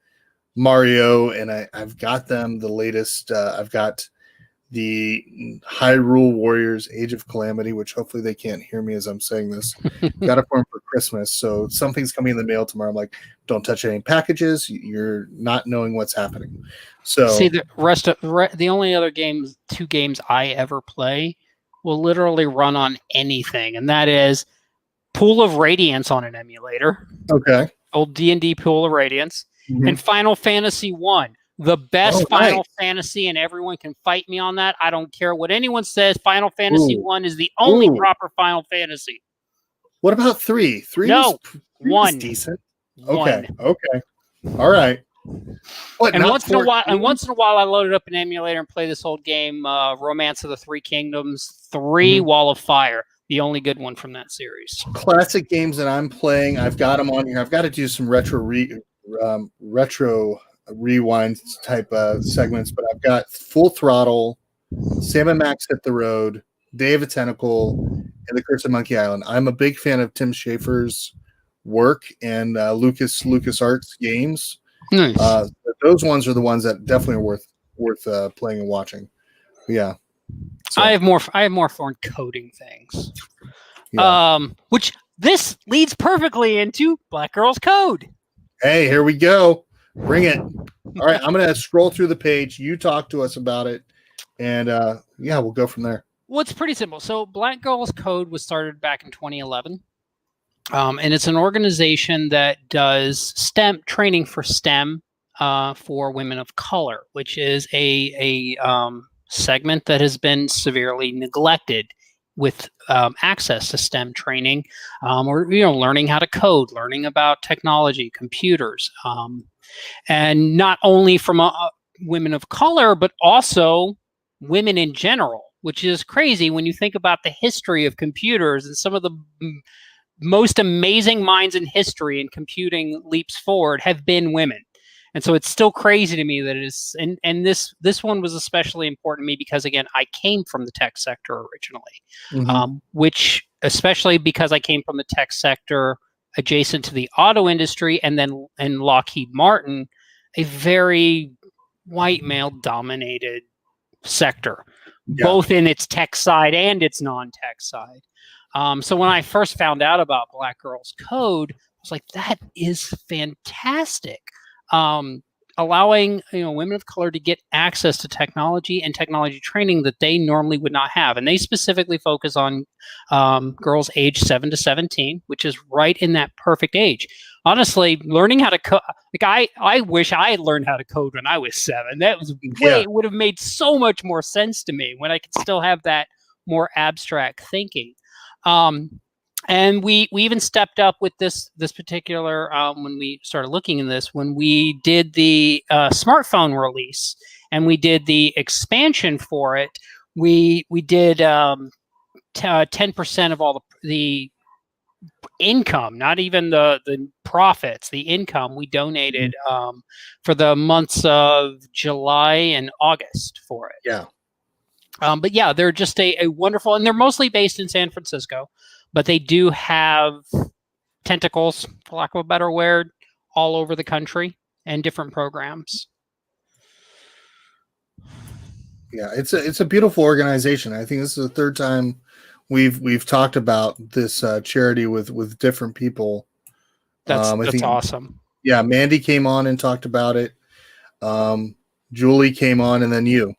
Mario, and I've got them the latest. I've got the Hyrule Warriors Age of Calamity, which hopefully they can't hear me as I'm saying this. Got it for them for Christmas. So something's coming in the mail tomorrow. I'm like, don't touch any packages. You're not knowing what's happening. So see, the only other two games I ever play will literally run on anything, and that is Pool of Radiance on an emulator. Okay. Old D&D Pool of Radiance. And Final Fantasy 1. The best Final Fantasy, and everyone can fight me on that. I don't care what anyone says. Final Fantasy 1 is the only proper Final Fantasy. What about 3? 3 no, is 1 decent. Okay. All right. What, and once in a while, I loaded up an emulator and play this old game, Romance of the Three Kingdoms 3: Wall of Fire. The only good one from that series. Classic games that I'm playing. I've got them on here. I've got to do some retro rewind type segments, but I've got Full Throttle, Sam and Max Hit the Road, Day of a Tentacle, and The Curse of Monkey Island. I'm a big fan of Tim Schafer's work and LucasArts games. Nice. Those ones are the ones that definitely are worth playing and watching. Yeah. So. I have more fun coding things. Yeah. Which this leads perfectly into Black Girls Code. Hey, here we go. Bring it. All right, I'm going to scroll through the page. You talk to us about it, and we'll go from there. Well, it's pretty simple. So Black Girls Code was started back in 2011, and it's an organization that does STEM training for STEM for women of color, which is a segment that has been severely neglected with access to STEM training, or learning how to code, learning about technology, computers, and not only from women of color, but also women in general, which is crazy when you think about the history of computers and some of the most amazing minds in history and computing leaps forward have been women. And so it's still crazy to me that it is, and this one was especially important to me because, again, I came from the tech sector originally, which, especially because I came from the tech sector adjacent to the auto industry and Lockheed Martin, a very white male dominated sector, both in its tech side and its non-tech side. So when I first found out about Black Girls Code, I was like, that is fantastic. Allowing women of color to get access to technology and technology training that they normally would not have, and they specifically focus on girls aged 7 to 17, which is right in that perfect age. Honestly, learning how to code, I wish I had learned how to code when I was 7. That was it would have made so much more sense to me when I could still have that more abstract thinking. And we even stepped up with this particular when we started looking in this, when we did the smartphone release and we did the expansion for it. We did 10% of all the income, not even the profits, the income we donated for the months of July and August for it. Yeah. But yeah, they're just a wonderful, and they're mostly based in San Francisco. But they do have tentacles, for lack of a better word, all over the country and different programs. Yeah, it's a beautiful organization. I think this is the third time we've talked about this charity with different people. That's I think awesome. Yeah, Mandy came on and talked about it. Julie came on, and then you.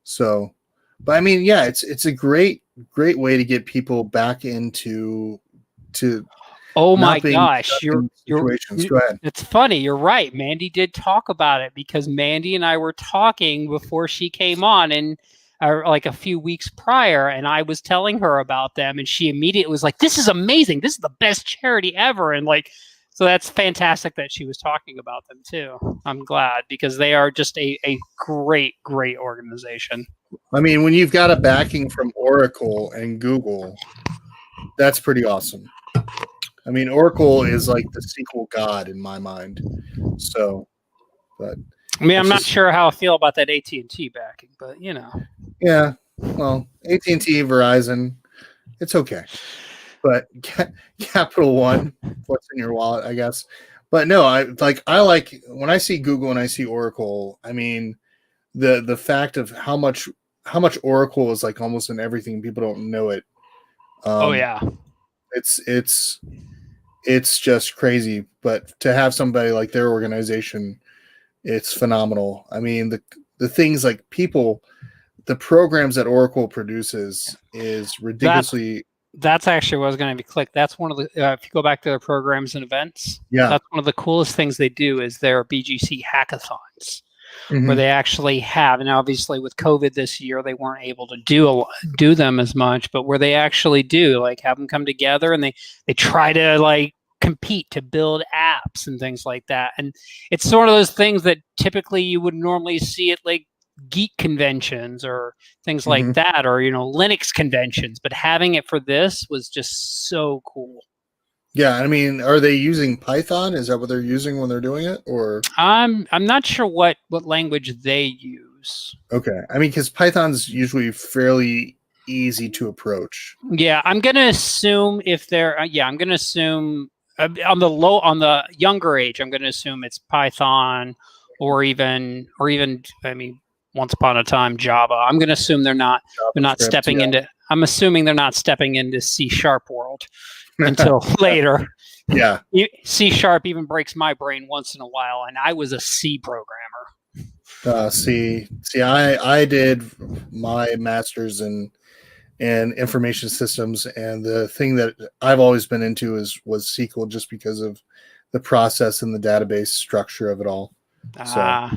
So, but I mean, yeah, it's a great way to get people back into Oh my not being gosh, situations. Go ahead. It's funny. You're right. Mandy did talk about it because Mandy and I were talking before she came on, and like a few weeks prior, and I was telling her about them, and she immediately was like, "This is amazing. This is the best charity ever." And like, so that's fantastic that she was talking about them too. I'm glad because they are just a great organization. I mean, when you've got a backing from Oracle and Google, that's pretty awesome. I mean, Oracle is like the SQL god in my mind. So, but I mean, I'm not sure how I feel about that AT&T backing, but you know. Yeah, well, AT&T, Verizon, it's okay. But Capital One, what's in your wallet, I guess. But no, I like when I see Google and I see Oracle. I mean, the fact of how much Oracle is like almost in everything. People don't know it. Oh yeah, it's just crazy. But to have somebody like their organization, it's phenomenal. I mean, the things like the programs that Oracle produces is ridiculously. That's actually what I was going to be clicked. That's one of the, if you go back to their programs and events, that's one of the coolest things they do is their BGC hackathons, where they actually have, and obviously with COVID this year, they weren't able to do them as much, but where they actually do, like have them come together and they try to like compete to build apps and things like that. And it's sort of those things that typically you would normally see at like geek conventions or things like that, or Linux conventions, but having it for this was just so cool. Yeah, I mean, are they using Python? Is that what they're using when they're doing it, or I'm not sure what language they use. Okay, I mean, because Python's usually fairly easy to approach. Yeah, I'm gonna assume if they're I'm gonna assume on the younger age, I'm gonna assume it's Python or even I mean, once upon a time Java. I'm going to assume they're not stepping into. I'm assuming they're not stepping into C# world until later. Yeah, C# even breaks my brain once in a while, and I was a C programmer. See, I did my master's in information systems, and the thing that I've always been into was SQL, just because of the process and the database structure of it all.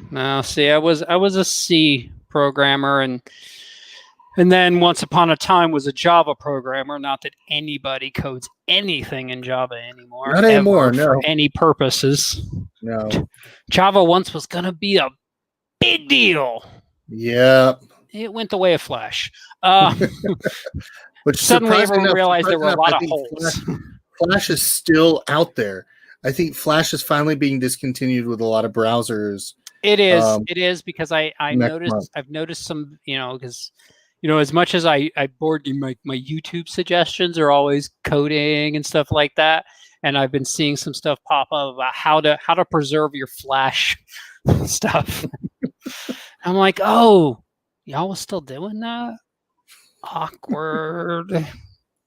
No, see, I was a C programmer, and then once upon a time was a Java programmer. Not that anybody codes anything in Java anymore. Not anymore, no. For any purposes. No. Java once was going to be a big deal. Yeah. It went the way of Flash. Which suddenly everyone realized there were a lot of holes. Flash is still out there. I think Flash is finally being discontinued with a lot of browsers. It is because I've noticed some, because as much as I bored you, my YouTube suggestions are always coding and stuff like that, and I've been seeing some stuff pop up about how to preserve your Flash stuff. I'm like, oh, y'all was still doing that? Awkward.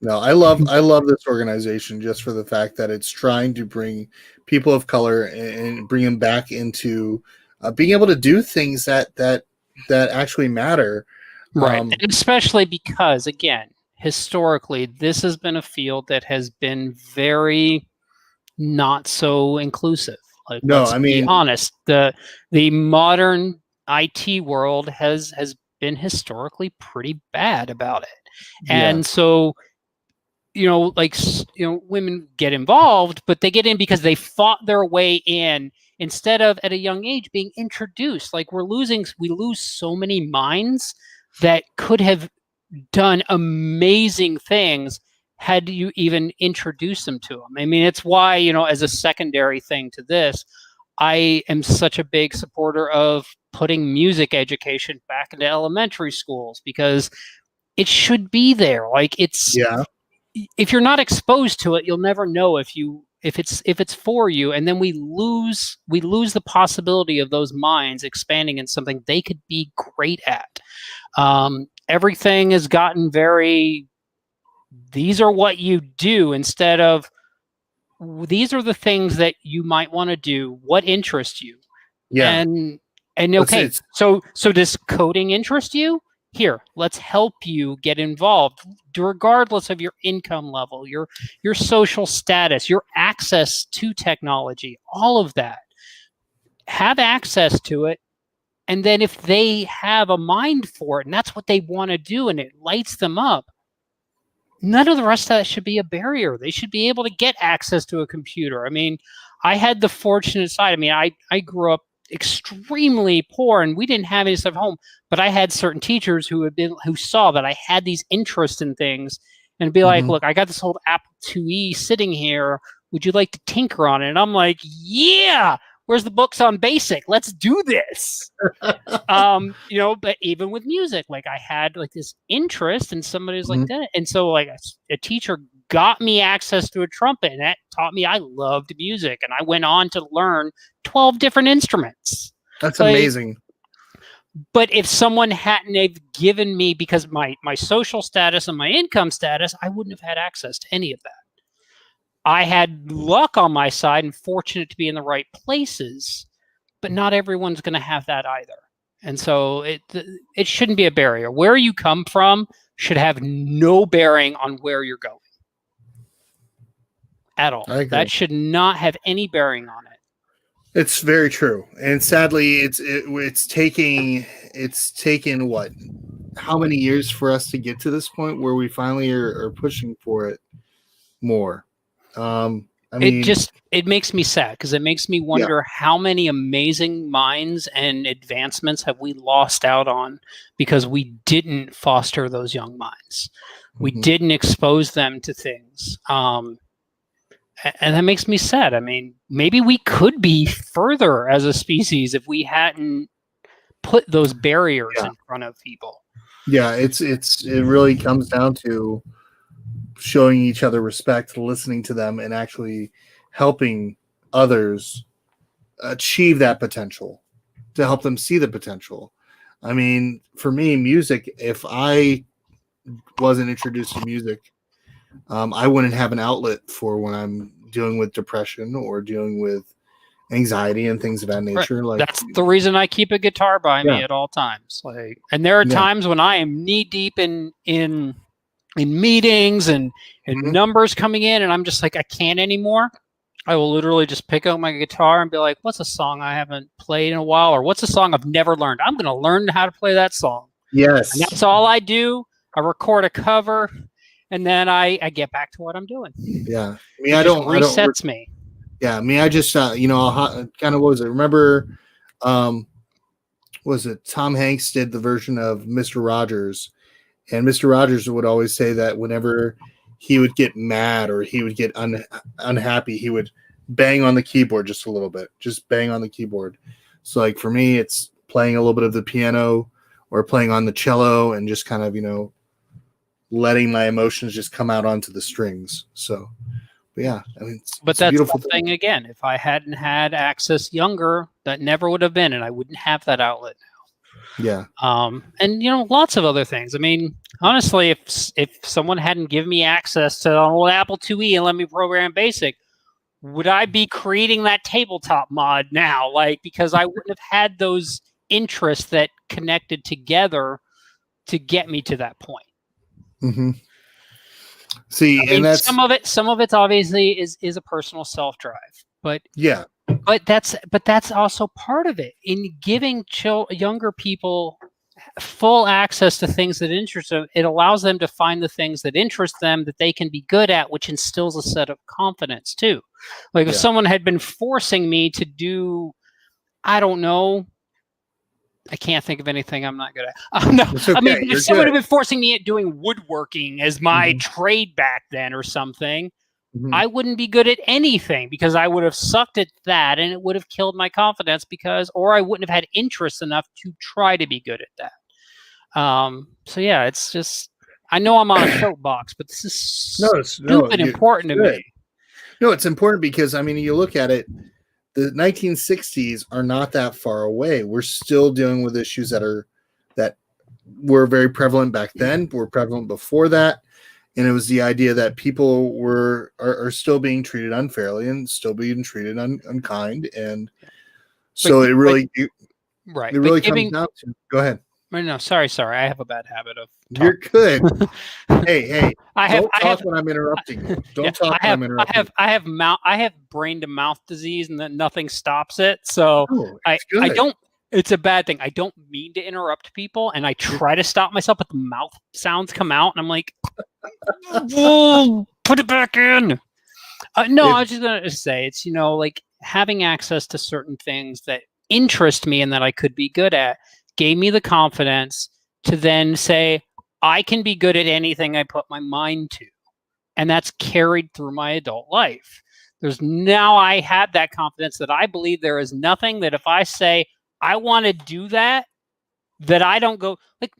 No, I love this organization just for the fact that it's trying to bring people of color and bring them back into being able to do things that actually matter. Right. And especially because, again, historically, this has been a field that has been very not so inclusive. Like, no, let's be honest, the modern IT world has been historically pretty bad about it. And so women get involved, but they get in because they fought their way in instead of at a young age being introduced. Like we lose so many minds that could have done amazing things had you even introduced them to them. I mean, it's why, as a secondary thing to this, I am such a big supporter of putting music education back into elementary schools, because it should be there. Like if you're not exposed to it, you'll never know if you if it's for you, and then we lose the possibility of those minds expanding in something they could be great at. Everything has gotten very, these are what you do, instead of these are the things that you might want to do, what interests you. Yeah. And okay, so does coding interest you? Here, let's help you get involved, regardless of your income level, your social status, your access to technology, all of that. Have access to it, and then if they have a mind for it, and that's what they want to do, and it lights them up, none of the rest of that should be a barrier. They should be able to get access to a computer. I mean, I had the fortunate side. I mean, I grew up extremely poor, and we didn't have any stuff at home, but I had certain teachers who saw that I had these interests in things, and be like, look, I got this old Apple IIe sitting here. Would you like to tinker on it? And I'm like, yeah, where's the books on BASIC? Let's do this. But even with music, like I had like this interest, and somebody's like that. And so like a teacher got me access to a trumpet, and that taught me I loved music. And I went on to learn 12 different instruments. That's amazing. But if someone hadn't have given me, because my social status and my income status, I wouldn't have had access to any of that. I had luck on my side and fortunate to be in the right places, but not everyone's going to have that either. And so it shouldn't be a barrier. Where you come from should have no bearing on where you're going at all. That should not have any bearing on it. It's very true. And sadly, it's taken what? How many years for us to get to this point where we finally are pushing for it more? I mean, it makes me sad, because it makes me wonder how many amazing minds and advancements have we lost out on because we didn't foster those young minds. We didn't expose them to things. And that makes me sad. I mean, maybe we could be further as a species if we hadn't put those barriers in front of people. Yeah, it really comes down to showing each other respect, listening to them, and actually helping others achieve that potential, to help them see the potential. I mean, for me, music, if I wasn't introduced to music, I wouldn't have an outlet for when I'm dealing with depression or dealing with anxiety and things of that nature. Right. Like, that's the reason I keep a guitar by me at all times. Like, and there are times when I am knee deep in meetings and numbers coming in, and I'm just like, I can't anymore. I will literally just pick up my guitar and be like, what's a song I haven't played in a while? Or what's a song I've never learned? I'm going to learn how to play that song. Yes. And that's all I do. I record a cover, and then I get back to what I'm doing. Yeah. I mean, it resets me. Yeah. I mean, I just, kind of, what was it? Remember, was it Tom Hanks did the version of Mr. Rogers? And Mr. Rogers would always say that whenever he would get mad or he would get unhappy, he would bang on the keyboard just a little bit, just bang on the keyboard. So like for me, it's playing a little bit of the piano or playing on the cello and just kind of, letting my emotions just come out onto the strings. So, but yeah, I mean, but that's the thing again. If I hadn't had access younger, that never would have been, and I wouldn't have that outlet now. Yeah. And lots of other things. I mean, honestly, if someone hadn't given me access to an old Apple IIe and let me program BASIC, would I be creating that tabletop mod now? Like, because I wouldn't have had those interests that connected together to get me to that point. Mm-hmm. See, I mean, and that's some of it obviously is a personal self-drive, but yeah. But that's also part of it in giving younger people full access to things that interest them. It allows them to find the things that interest them that they can be good at, which instills a set of confidence too. Like if someone had been forcing me to do, I don't know, I can't think of anything I'm not good at. No, okay. I mean, if someone had been forcing me at doing woodworking as my trade back then or something, I wouldn't be good at anything because I would have sucked at that and it would have killed my confidence or I wouldn't have had interest enough to try to be good at that. So yeah, it's just, I know I'm on a soapbox, but this is stupid important to me. No, it's important because, I mean, you look at it, the 1960s are not that far away. We're still dealing with issues that were very prevalent back then, were prevalent before that. And it was the idea that people are still being treated unfairly and still being treated unkind. And so it really comes down to, go ahead. No, sorry. I have a bad habit of talking. You're good. Hey, don't talk when I'm interrupting you. Don't talk when I'm interrupting you. I have brain to mouth disease and then nothing stops it. So I don't, it's a bad thing. I don't mean to interrupt people and I try to stop myself, but the mouth sounds come out and I'm like, whoa, put it back in. I was just going to say, it's, like having access to certain things that interest me and that I could be good at gave me the confidence to then say, I can be good at anything I put my mind to. And that's carried through my adult life. Now I have that confidence that I believe there is nothing that if I say, I want to do that I don't go, like,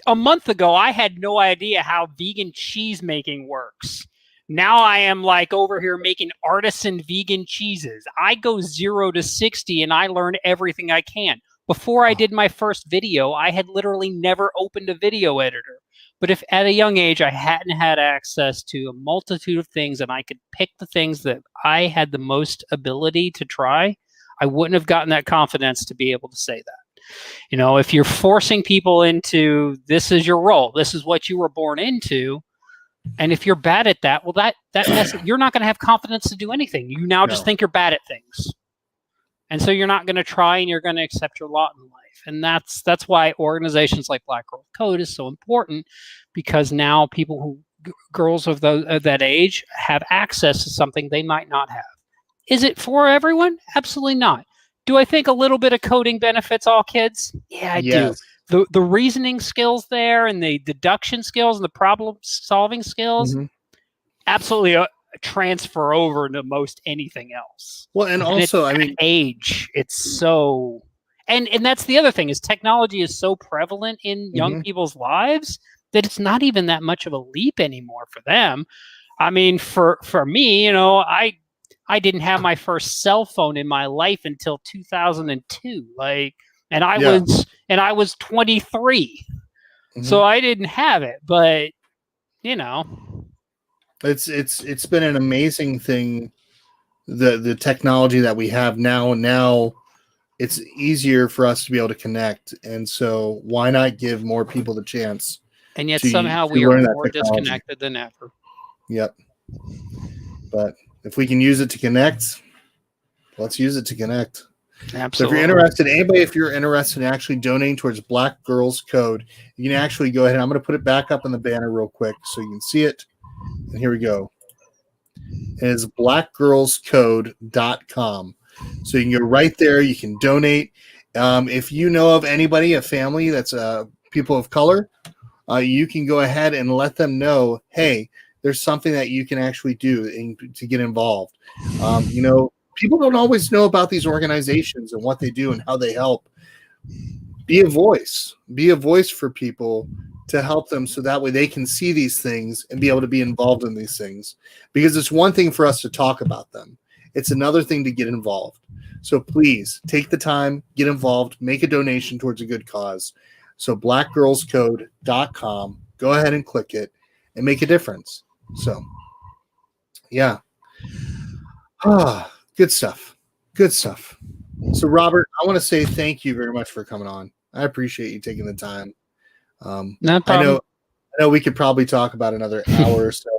a month ago, I had no idea how vegan cheese making works. Now I am like over here making artisan vegan cheeses. I go 0 to 60 and I learn everything I can. Before I did my first video, I had literally never opened a video editor. But if at a young age I hadn't had access to a multitude of things and I could pick the things that I had the most ability to try, I wouldn't have gotten that confidence to be able to say that. If you're forcing people into this is your role, this is what you were born into, and if you're bad at that, well, that you're not going to have confidence to do anything. You now just think you're bad at things. And so you're not going to try and you're going to accept your lot in life. And that's why organizations like Black Girl Code is so important, because now girls of that age have access to something they might not have. Is it for everyone? Absolutely not. Do I think a little bit of coding benefits all kids? Yeah, I do. The reasoning skills there and the deduction skills and the problem solving skills absolutely transfer over to most anything else. Well, and also, age, it's so, and that's the other thing is technology is so prevalent in young people's lives that it's not even that much of a leap anymore for them. I mean, for me, I didn't have my first cell phone in my life until 2002. And I was 23. So I didn't have it, but it's been an amazing thing. The technology that we have now it's easier for us to be able to connect. And so why not give more people the chance? And yet somehow we are more disconnected than ever. Yep. But if we can use it to connect, let's use it to connect. Absolutely. So if you're interested in actually donating towards Black Girls Code, you can actually go ahead. I'm going to put it back up on the banner real quick so you can see it. And here we go. It is blackgirlscode.com. So you can go right there. You can donate. If you know of anybody, a family that's people of color, you can go ahead and let them know, hey, there's something that you can actually do to get involved. People don't always know about these organizations and what they do and how they help. Be a voice. Be a voice for people to help them so that way they can see these things and be able to be involved in these things. Because it's one thing for us to talk about them. It's another thing to get involved. So please take the time, get involved, make a donation towards a good cause. So blackgirlscode.com, go ahead and click it and make a difference. So, yeah. Good stuff. Good stuff. So, Robert, I want to say thank you very much for coming on. I appreciate you taking the time. No problem. I know we could probably talk about another hour or so,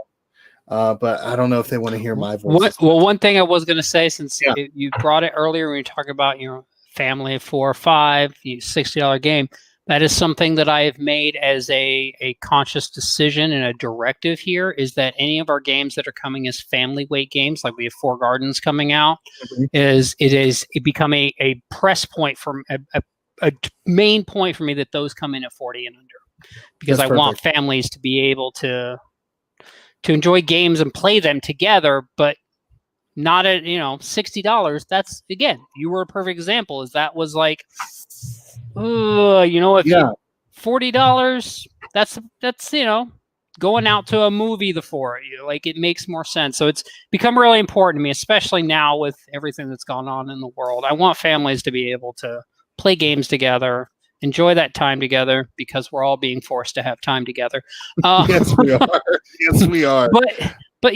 but I don't know if they want to hear my voice. Well, one thing I was going to say, since you brought it earlier when you talk about family of 4 or 5, $60 game, that is something that I have made as a conscious decision and a directive here, is that any of our games that are coming as family weight games, like we have Four Gardens coming out, it become a press point from a main point for me that those come in at 40 and under, because I want families to be able to enjoy games and play them together, but not at $60. That's, again, you were a perfect example. Is that was like, $40, that's going out to a movie for you. Like, it makes more sense. So it's become really important to me, especially now with everything that's gone on in the world. I want families to be able to play games together, enjoy that time together, because we're all being forced to have time together. Yes, we are. Yes, we are. But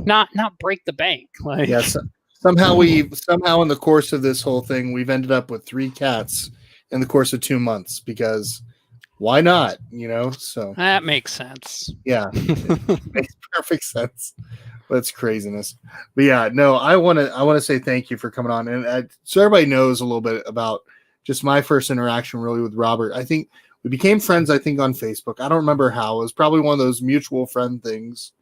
not break the bank. Like, yes. Somehow in the course of this whole thing, we've ended up with 3 cats in the course of 2 months, because why not? So that makes sense. Yeah, it makes perfect sense. That's craziness. But yeah, no, I want to say thank you for coming on, and so everybody knows a little bit about just my first interaction really with Robert. I think we became friends. I think on Facebook. I don't remember how. It was probably one of those mutual friend things.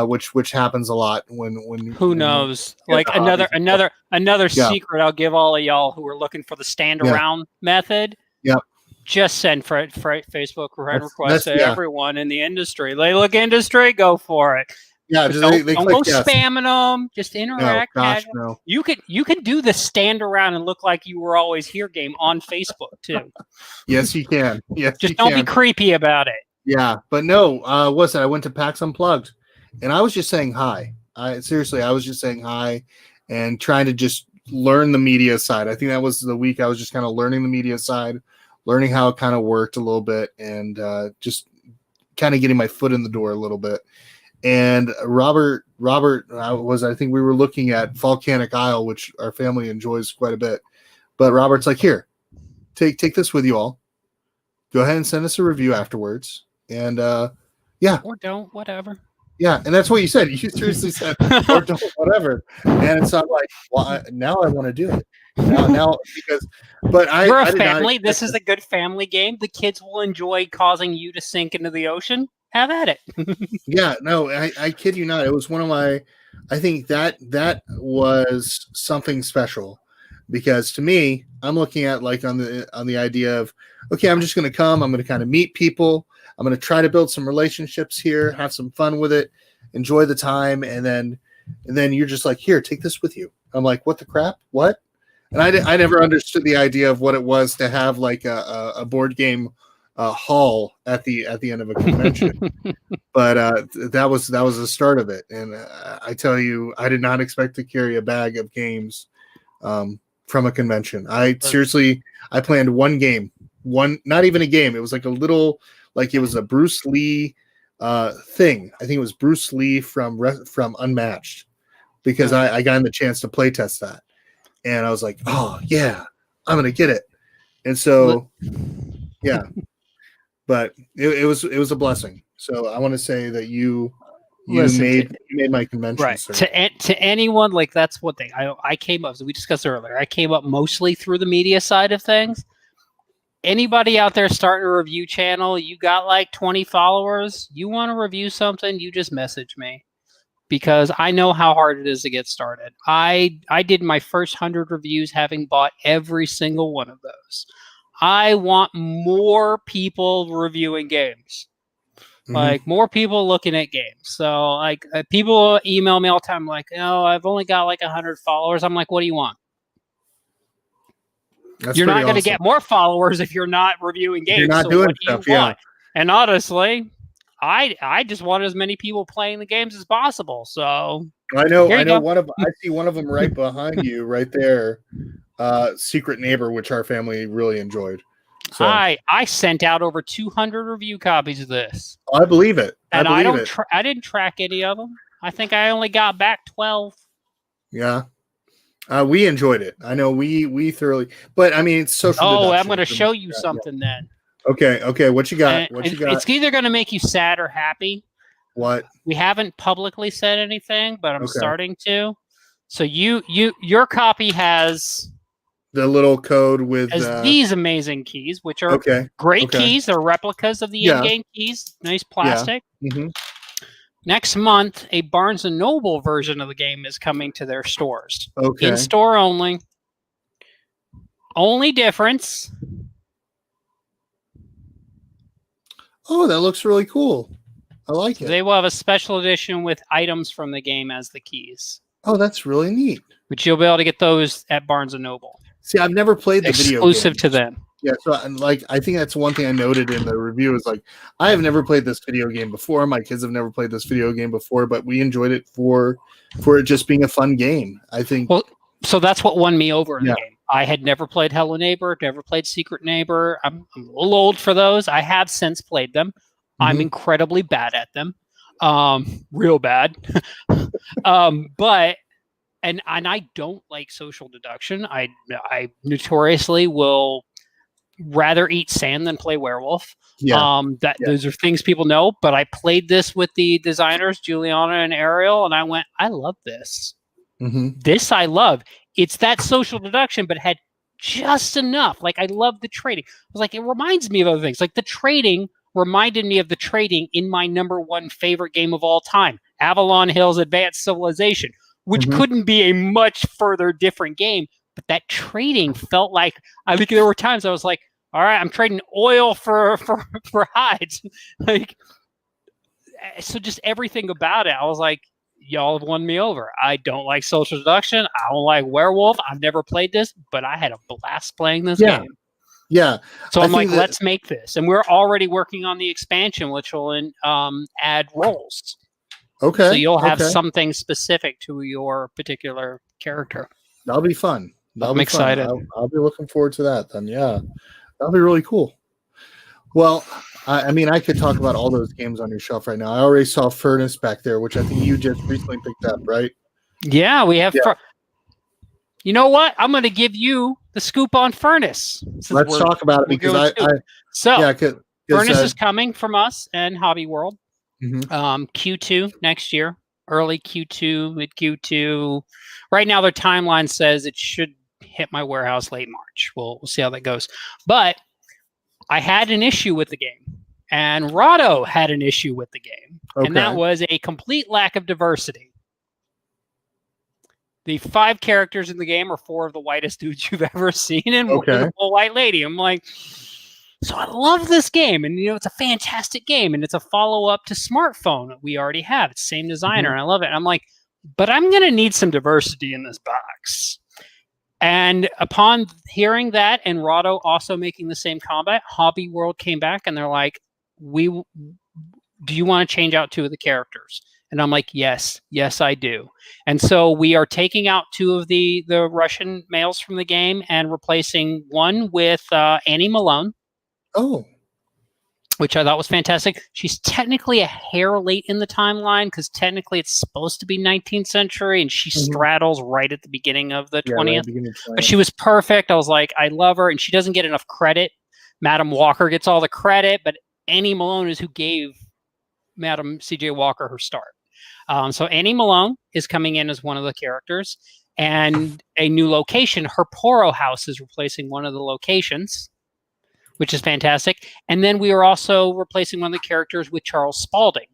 Which happens a lot when who knows? Like another secret I'll give all of y'all who are looking for the stand around method. Yep. Just send Facebook requests to everyone in the industry. Look, industry, go for it. Yeah, don't go spamming them. Just interact. No. You can do the stand around and look like you were always here game on Facebook too. Yes, you can. Yes, just don't be creepy about it. Yeah, but no. I went to PAX Unplugged. And I was just saying hi. I was just saying hi and trying to just learn the media side. I think that was the week I was just kind of learning the media side, learning how it kind of worked a little bit, and just kind of getting my foot in the door a little bit. And Robert I think we were looking at Volcanic Isle, which our family enjoys quite a bit. But Robert's like, here, take this with you all. Go ahead and send us a review afterwards. And yeah. Or don't, whatever. Yeah, and that's what you said. You seriously said, or don't, whatever. And it's not like, well, now I want to do it. Now because, but you're a family. This is a good family game. The kids will enjoy causing you to sink into the ocean. Have at it. Yeah, no, I kid you not. It was one of my. I think that was something special, because to me, I'm looking at like on the idea of, okay, I'm just going to come. I'm going to kind of meet people. I'm going to try to build some relationships here, have some fun with it, enjoy the time. And then you're just like, here, take this with you. I'm like, what the crap? What? And I never understood the idea of what it was to have like a board game hall at the end of a convention. But that was the start of it. And I tell you, I did not expect to carry a bag of games from a convention. I planned one game, not even a game. It was like a little, like it was a Bruce Lee thing. I think it was Bruce Lee from Unmatched, because I got him the chance to play test that, and I was like, oh yeah, I'm gonna get it. And so yeah, but it was a blessing. So I want to say that you made my convention right to anyone. Like, that's one thing I came up, so we discussed earlier, I came up mostly through the media side of things. Anybody out there starting a review channel, you got like 20 followers, you want to review something, you just message me, because I know how hard it is to get started. I did my first 100 reviews having bought every single one of those. I want more people reviewing games. Mm-hmm. Like, more people looking at games. So like people email me all the time like, oh, I've only got like 100 followers. I'm like, what do you want? You're not going to get more followers if you're not reviewing games. You're not doing stuff, yeah. And honestly, I just want as many people playing the games as possible. So I know I see one of them right behind you, right there. Secret Neighbor, which our family really enjoyed. So I sent out over 200 review copies of this. I believe it. I didn't track any of them. I think I only got back 12. Yeah. We enjoyed it. I know we thoroughly, but I mean, it's social. Oh, I'm going to show you something then. Okay. What you got? It's either going to make you sad or happy. What? We haven't publicly said anything, but I'm starting to. So your copy has the little code with these amazing keys, which are great keys. They're replicas of the in-game keys. Nice plastic. Yeah. Mm-hmm. Next month, a Barnes & Noble version of the game is coming to their stores. Okay. In-store only. Only difference. Oh, that looks really cool. I like it. They will have a special edition with items from the game as the keys. Oh, that's really neat. Which you'll be able to get those at Barnes & Noble. See, I've never played the video game. Exclusive to them. Yeah, so like I think that's one thing I noted in the review is like I have never played this video game before. My kids have never played this video game before, but we enjoyed it for it just being a fun game. I think. Well, so that's what won me over in Yeah. the game. I had never played Hello Neighbor, never played Secret Neighbor. I'm a little old for those. I have since played them. I'm incredibly bad at them, real bad. But I don't like social deduction. I notoriously will rather eat sand than play werewolf. Those are things people know. But I played this with the designers, Juliana and Ariel, and I went, I love this. This I love. It's that social deduction, but it had just enough. Like I love the trading. I was like, it reminds me of other things. Like the trading reminded me of the trading in my #1 favorite game of all time, Avalon Hill's Advanced Civilization, which couldn't be a much further different game. But that trading felt like, I think there were times I was like, all right, I'm trading oil for hides. Like, so just everything about it, I was like, y'all have won me over. I don't like social deduction. I don't like werewolf. I've never played this, but I had a blast playing this game. Yeah. So I'm like, let's make this. And we're already working on the expansion, which will add roles. Okay. So you'll have something specific to your particular character. That'll be fun. I'm excited. I'll be looking forward to that then. Yeah. That'll be really cool. Well, I mean, I could talk about all those games on your shelf right now. I already saw Furnace back there, which I think you just recently picked up, right? Yeah, we have. Yeah. You know what? I'm going to give you the scoop on Furnace. Let's talk about it because Furnace is coming from us and Hobby World. Q2 next year, early Q2, mid Q2. Right now, their timeline says it should hit my warehouse late March. We'll see how that goes. But I had an issue with the game, and Rado had an issue with the game, and that was a complete lack of diversity. The 5 characters in the game are 4 of the whitest dudes you've ever seen, and a white lady. I'm like, so I love this game, and it's a fantastic game, and it's a follow-up to Smartphone that we already have. It's the same designer, and I love it. And I'm like, but I'm going to need some diversity in this box. And upon hearing that, and Rado also making the same combat, Hobby World came back, and they're like, do you want to change out 2 of the characters? And I'm like, yes, I do. And so we are taking out 2 of the Russian males from the game and replacing one with Annie Malone. Oh. Which I thought was fantastic. She's technically a hair late in the timeline because technically it's supposed to be 19th century, and she straddles right at the beginning of the 20th. But she was perfect. I was like, I love her, and she doesn't get enough credit. Madam Walker gets all the credit, but Annie Malone is who gave Madam C.J. Walker her start. So Annie Malone is coming in as one of the characters, and a new location. Her Poro house is replacing one of the locations, which is fantastic. And then we are also replacing one of the characters with Charles Spaulding,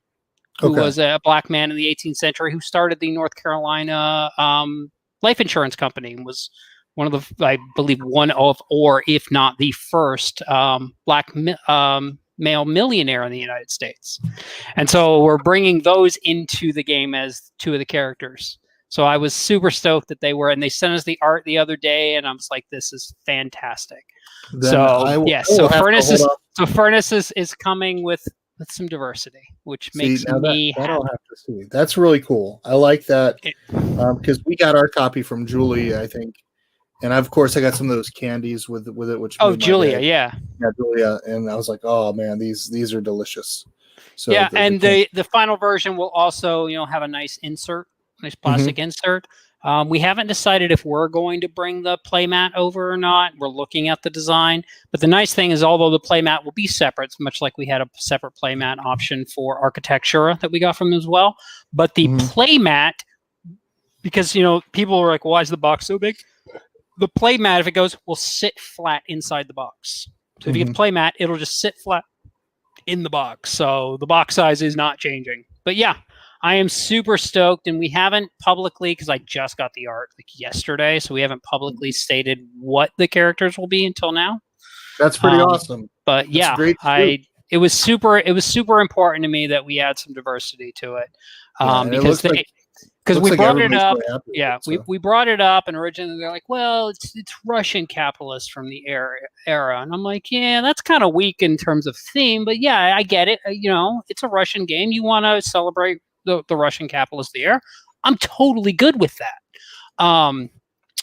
who was a black man in the 18th century who started the North Carolina life insurance company and was one of the, I believe, one of, or if not the first black male millionaire in the United States. And so we're bringing those into the game as 2 of the characters. So I was super stoked that they were, and they sent us the art the other day, and I was like, this is fantastic. Then so Furnace is coming with some diversity, which makes me happy. I'll have to see. That's really cool. I like that because we got our copy from Julie, I think, and of course I got some of those candies with it. Which Julia, yeah, Julia, and I was like, oh man, these are delicious. So yeah, and the final version will also have a nice insert, nice plastic insert. We haven't decided if we're going to bring the playmat over or not. We're looking at the design. But the nice thing is, although the playmat will be separate, much like we had a separate playmat option for Architectura that we got from them as well. But the playmat, because, people are like, why is the box so big? The playmat, if it goes, will sit flat inside the box. So if you get the playmat, it'll just sit flat in the box. So the box size is not changing. But yeah, I am super stoked, and we haven't publicly, because I just got the art yesterday, so we haven't publicly stated what the characters will be until now. That's pretty awesome. But yeah, it was super important to me that we add some diversity to it, because we like brought it everybody's up. really happy with Yeah, it, so. we brought it up, and originally they're like, "Well, it's Russian capitalists from the era," and I'm like, "Yeah, that's kind of weak in terms of theme, but yeah, I get it. You know, it's a Russian game. You want to celebrate the Russian capitalists there. I'm totally good with that." And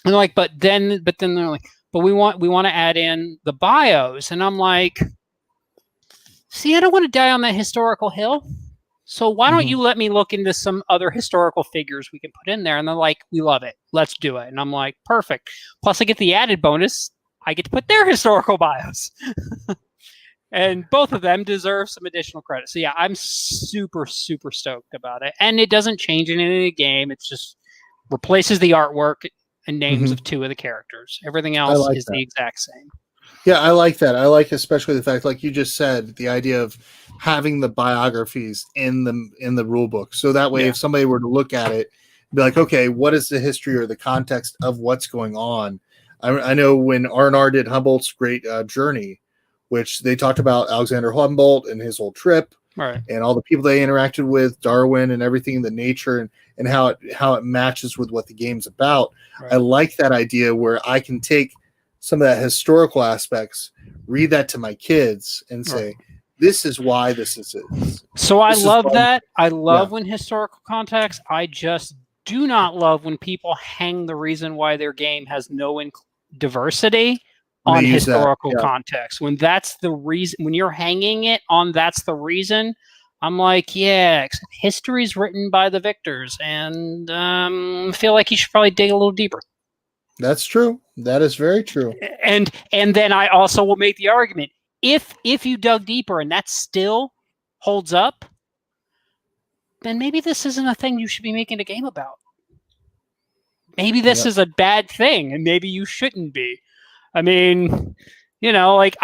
like, but then they're like, "But we want to add in the bios," and I'm like, "See, I don't want to die on that historical hill. So why don't you let me look into some other historical figures we can put in there?" And they're like, "We love it. Let's do it." And I'm like, perfect. Plus I get the added bonus. I get to put their historical bios. And both of them deserve some additional credit. So yeah, I'm super, super stoked about it. And it doesn't change anything in the game. It's just replaces the artwork and names of two of the characters. Everything else is the exact same. Yeah, I like that. I like especially the fact, like you just said, the idea of having the biographies in the rule book. So that way, if somebody were to look at it, be like, okay, what is the history or the context of what's going on? I know when R&R did Humboldt's great journey, which they talked about Alexander Humboldt and his whole trip, right, and all the people they interacted with, Darwin and everything, the nature and how it matches with what the game's about. Right. I like that idea where I can take some of that historical aspects, read that to my kids, and say, "This is why this is it." So I love that. I love when historical context. I just do not love when people hang the reason why their game has no diversity on historical context. When that's the reason, when you're hanging it on that's the reason, I'm like, yeah, history's written by the victors, and I feel like you should probably dig a little deeper. That's true. That is very true. And then I also will make the argument, if you dug deeper and that still holds up, then maybe this isn't a thing you should be making a game about. Maybe this is a bad thing, and maybe you shouldn't be. I mean, like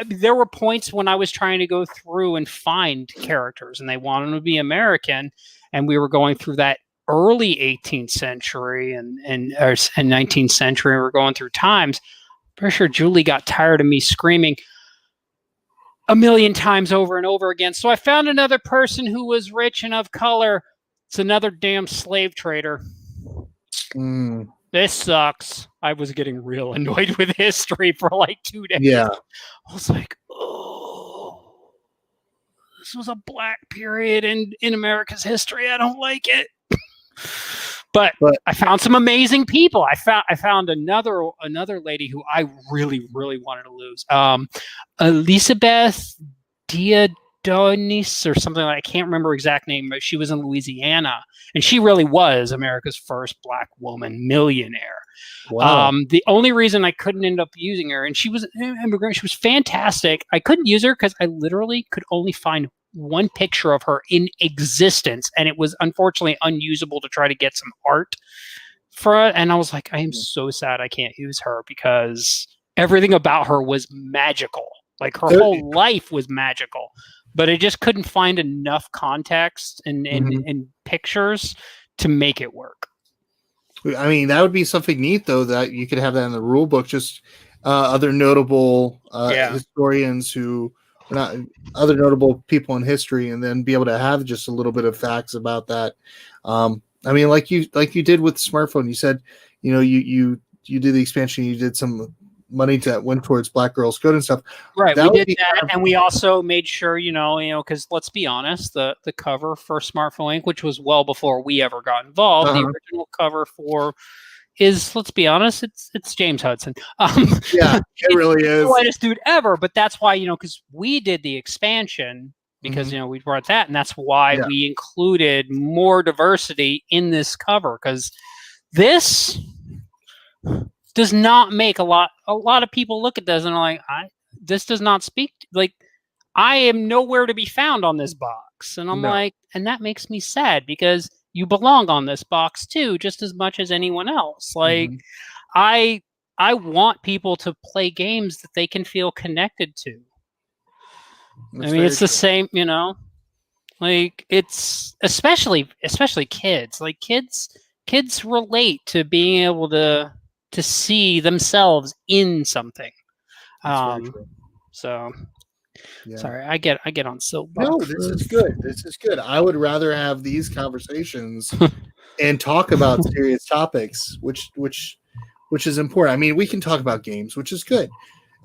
there were points when I was trying to go through and find characters, and they wanted them to be American, and we were going through that early 18th century and 19th century. We're going through times. Pretty sure Julie got tired of me screaming a million times over and over again. So I found another person who was rich and of color. It's another damn slave trader. This sucks. I was getting real annoyed with history for like 2 days. Yeah. I was like, oh, this was a black period in America's history. I don't like it. But I found some amazing people. I found another lady who I really, really wanted to lose. Elizabeth Diodonis or something like, I can't remember her exact name, but she was in Louisiana, and she really was America's first black woman millionaire. Wow. The only reason I couldn't end up using her, and she was an immigrant, she was fantastic. I couldn't use her because I literally could only find one picture of her in existence, and it was unfortunately unusable to try to get some art for it. And I was like, I am so sad I can't use her because everything about her was magical. Like her whole life was magical, but I just couldn't find enough context and pictures to make it work. I mean, that would be something neat, though, that you could have that in the rule book. Just other notable historians who are not other notable people in history, and then be able to have just a little bit of facts about that. I mean, like you did with the smartphone. You said, you did the expansion. You did some money that went towards Black Girls Code and stuff. Right, we did that, and we also made sure, because let's be honest, the cover for Smartphone Inc., which was well before we ever got involved, the original cover is, let's be honest, it's James Hudson. Yeah, it really is the whitest dude ever. But that's why, because we did the expansion, because we brought that, and that's why we included more diversity in this cover, because this does not make a lot of people look at this and are like, this does not speak, like, I am nowhere to be found on this box. And I'm like, and that makes me sad, because you belong on this box too, just as much as anyone else. Like, I want people to play games that they can feel connected to. That's it's the same, like, it's especially kids. Like, kids relate to being able to see themselves in something. So Yeah. Sorry, I get on soapbox. No, this is good. This is good. I would rather have these conversations and talk about serious topics, which is important. I mean, we can talk about games, which is good.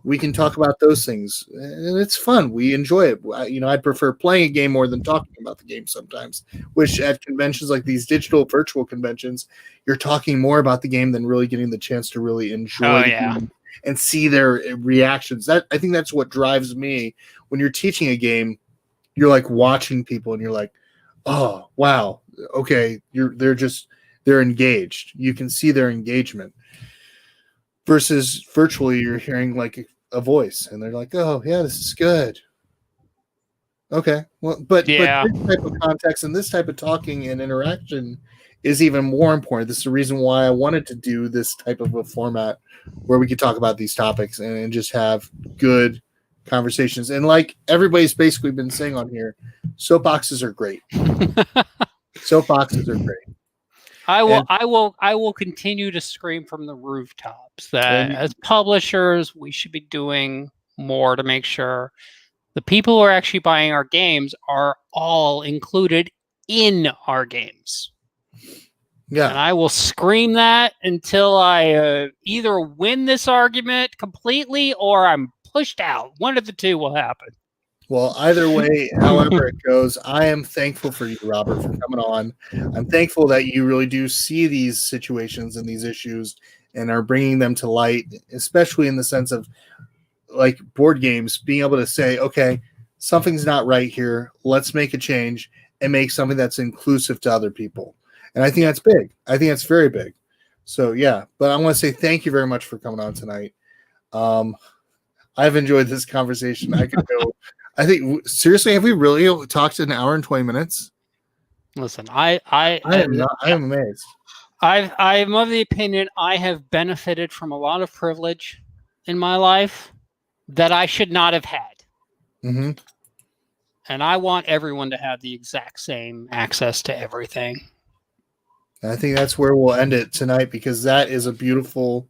We can talk about those things, and it's fun. We enjoy it. I'd prefer playing a game more than talking about the game sometimes. Which at conventions like these digital virtual conventions, you're talking more about the game than really getting the chance to really enjoy the game and see their reactions. I think that's what drives me. When you're teaching a game, you're like watching people, and you're like, oh wow, okay, they're engaged. You can see their engagement. Versus virtually, you're hearing like a voice, and they're like, "Oh, yeah, this is good." Okay, well, but this type of context and this type of talking and interaction is even more important. This is the reason why I wanted to do this type of a format where we could talk about these topics and just have good conversations. And like everybody's basically been saying on here, soapboxes are great. Soapboxes are great. I will continue to scream from the rooftops that as publishers, we should be doing more to make sure the people who are actually buying our games are all included in our games. Yeah. And I will scream that until I either win this argument completely or I'm pushed out. One of the two will happen. Well, either way, however it goes, I am thankful for you, Robert, for coming on. I'm thankful that you really do see these situations and these issues and are bringing them to light, especially in the sense of like board games, being able to say, okay, something's not right here. Let's make a change and make something that's inclusive to other people. And I think that's big. I think that's very big. So, yeah, but I want to say thank you very much for coming on tonight. I've enjoyed this conversation. I could go. I think seriously, have we really talked an hour and 20 minutes? Listen, I am amazed. I'm of the opinion I have benefited from a lot of privilege in my life that I should not have had. Mm-hmm. And I want everyone to have the exact same access to everything. I think that's where we'll end it tonight because that is a beautiful,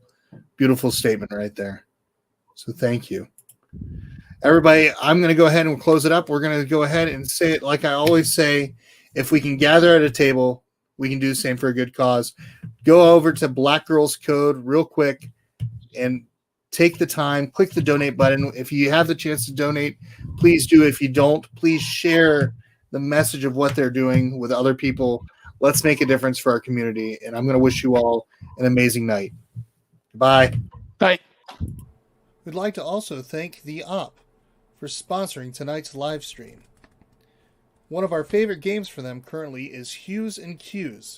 beautiful statement right there. So thank you. Everybody, I'm going to go ahead and close it up. We're going to go ahead and say it like I always say. If we can gather at a table, we can do the same for a good cause. Go over to Black Girls Code real quick and take the time. Click the donate button. If you have the chance to donate, please do. If you don't, please share the message of what they're doing with other people. Let's make a difference for our community. And I'm going to wish you all an amazing night. Bye. Bye. We'd like to also thank The Op for sponsoring tonight's live stream. One of our favorite games for them currently is Hues and Cues.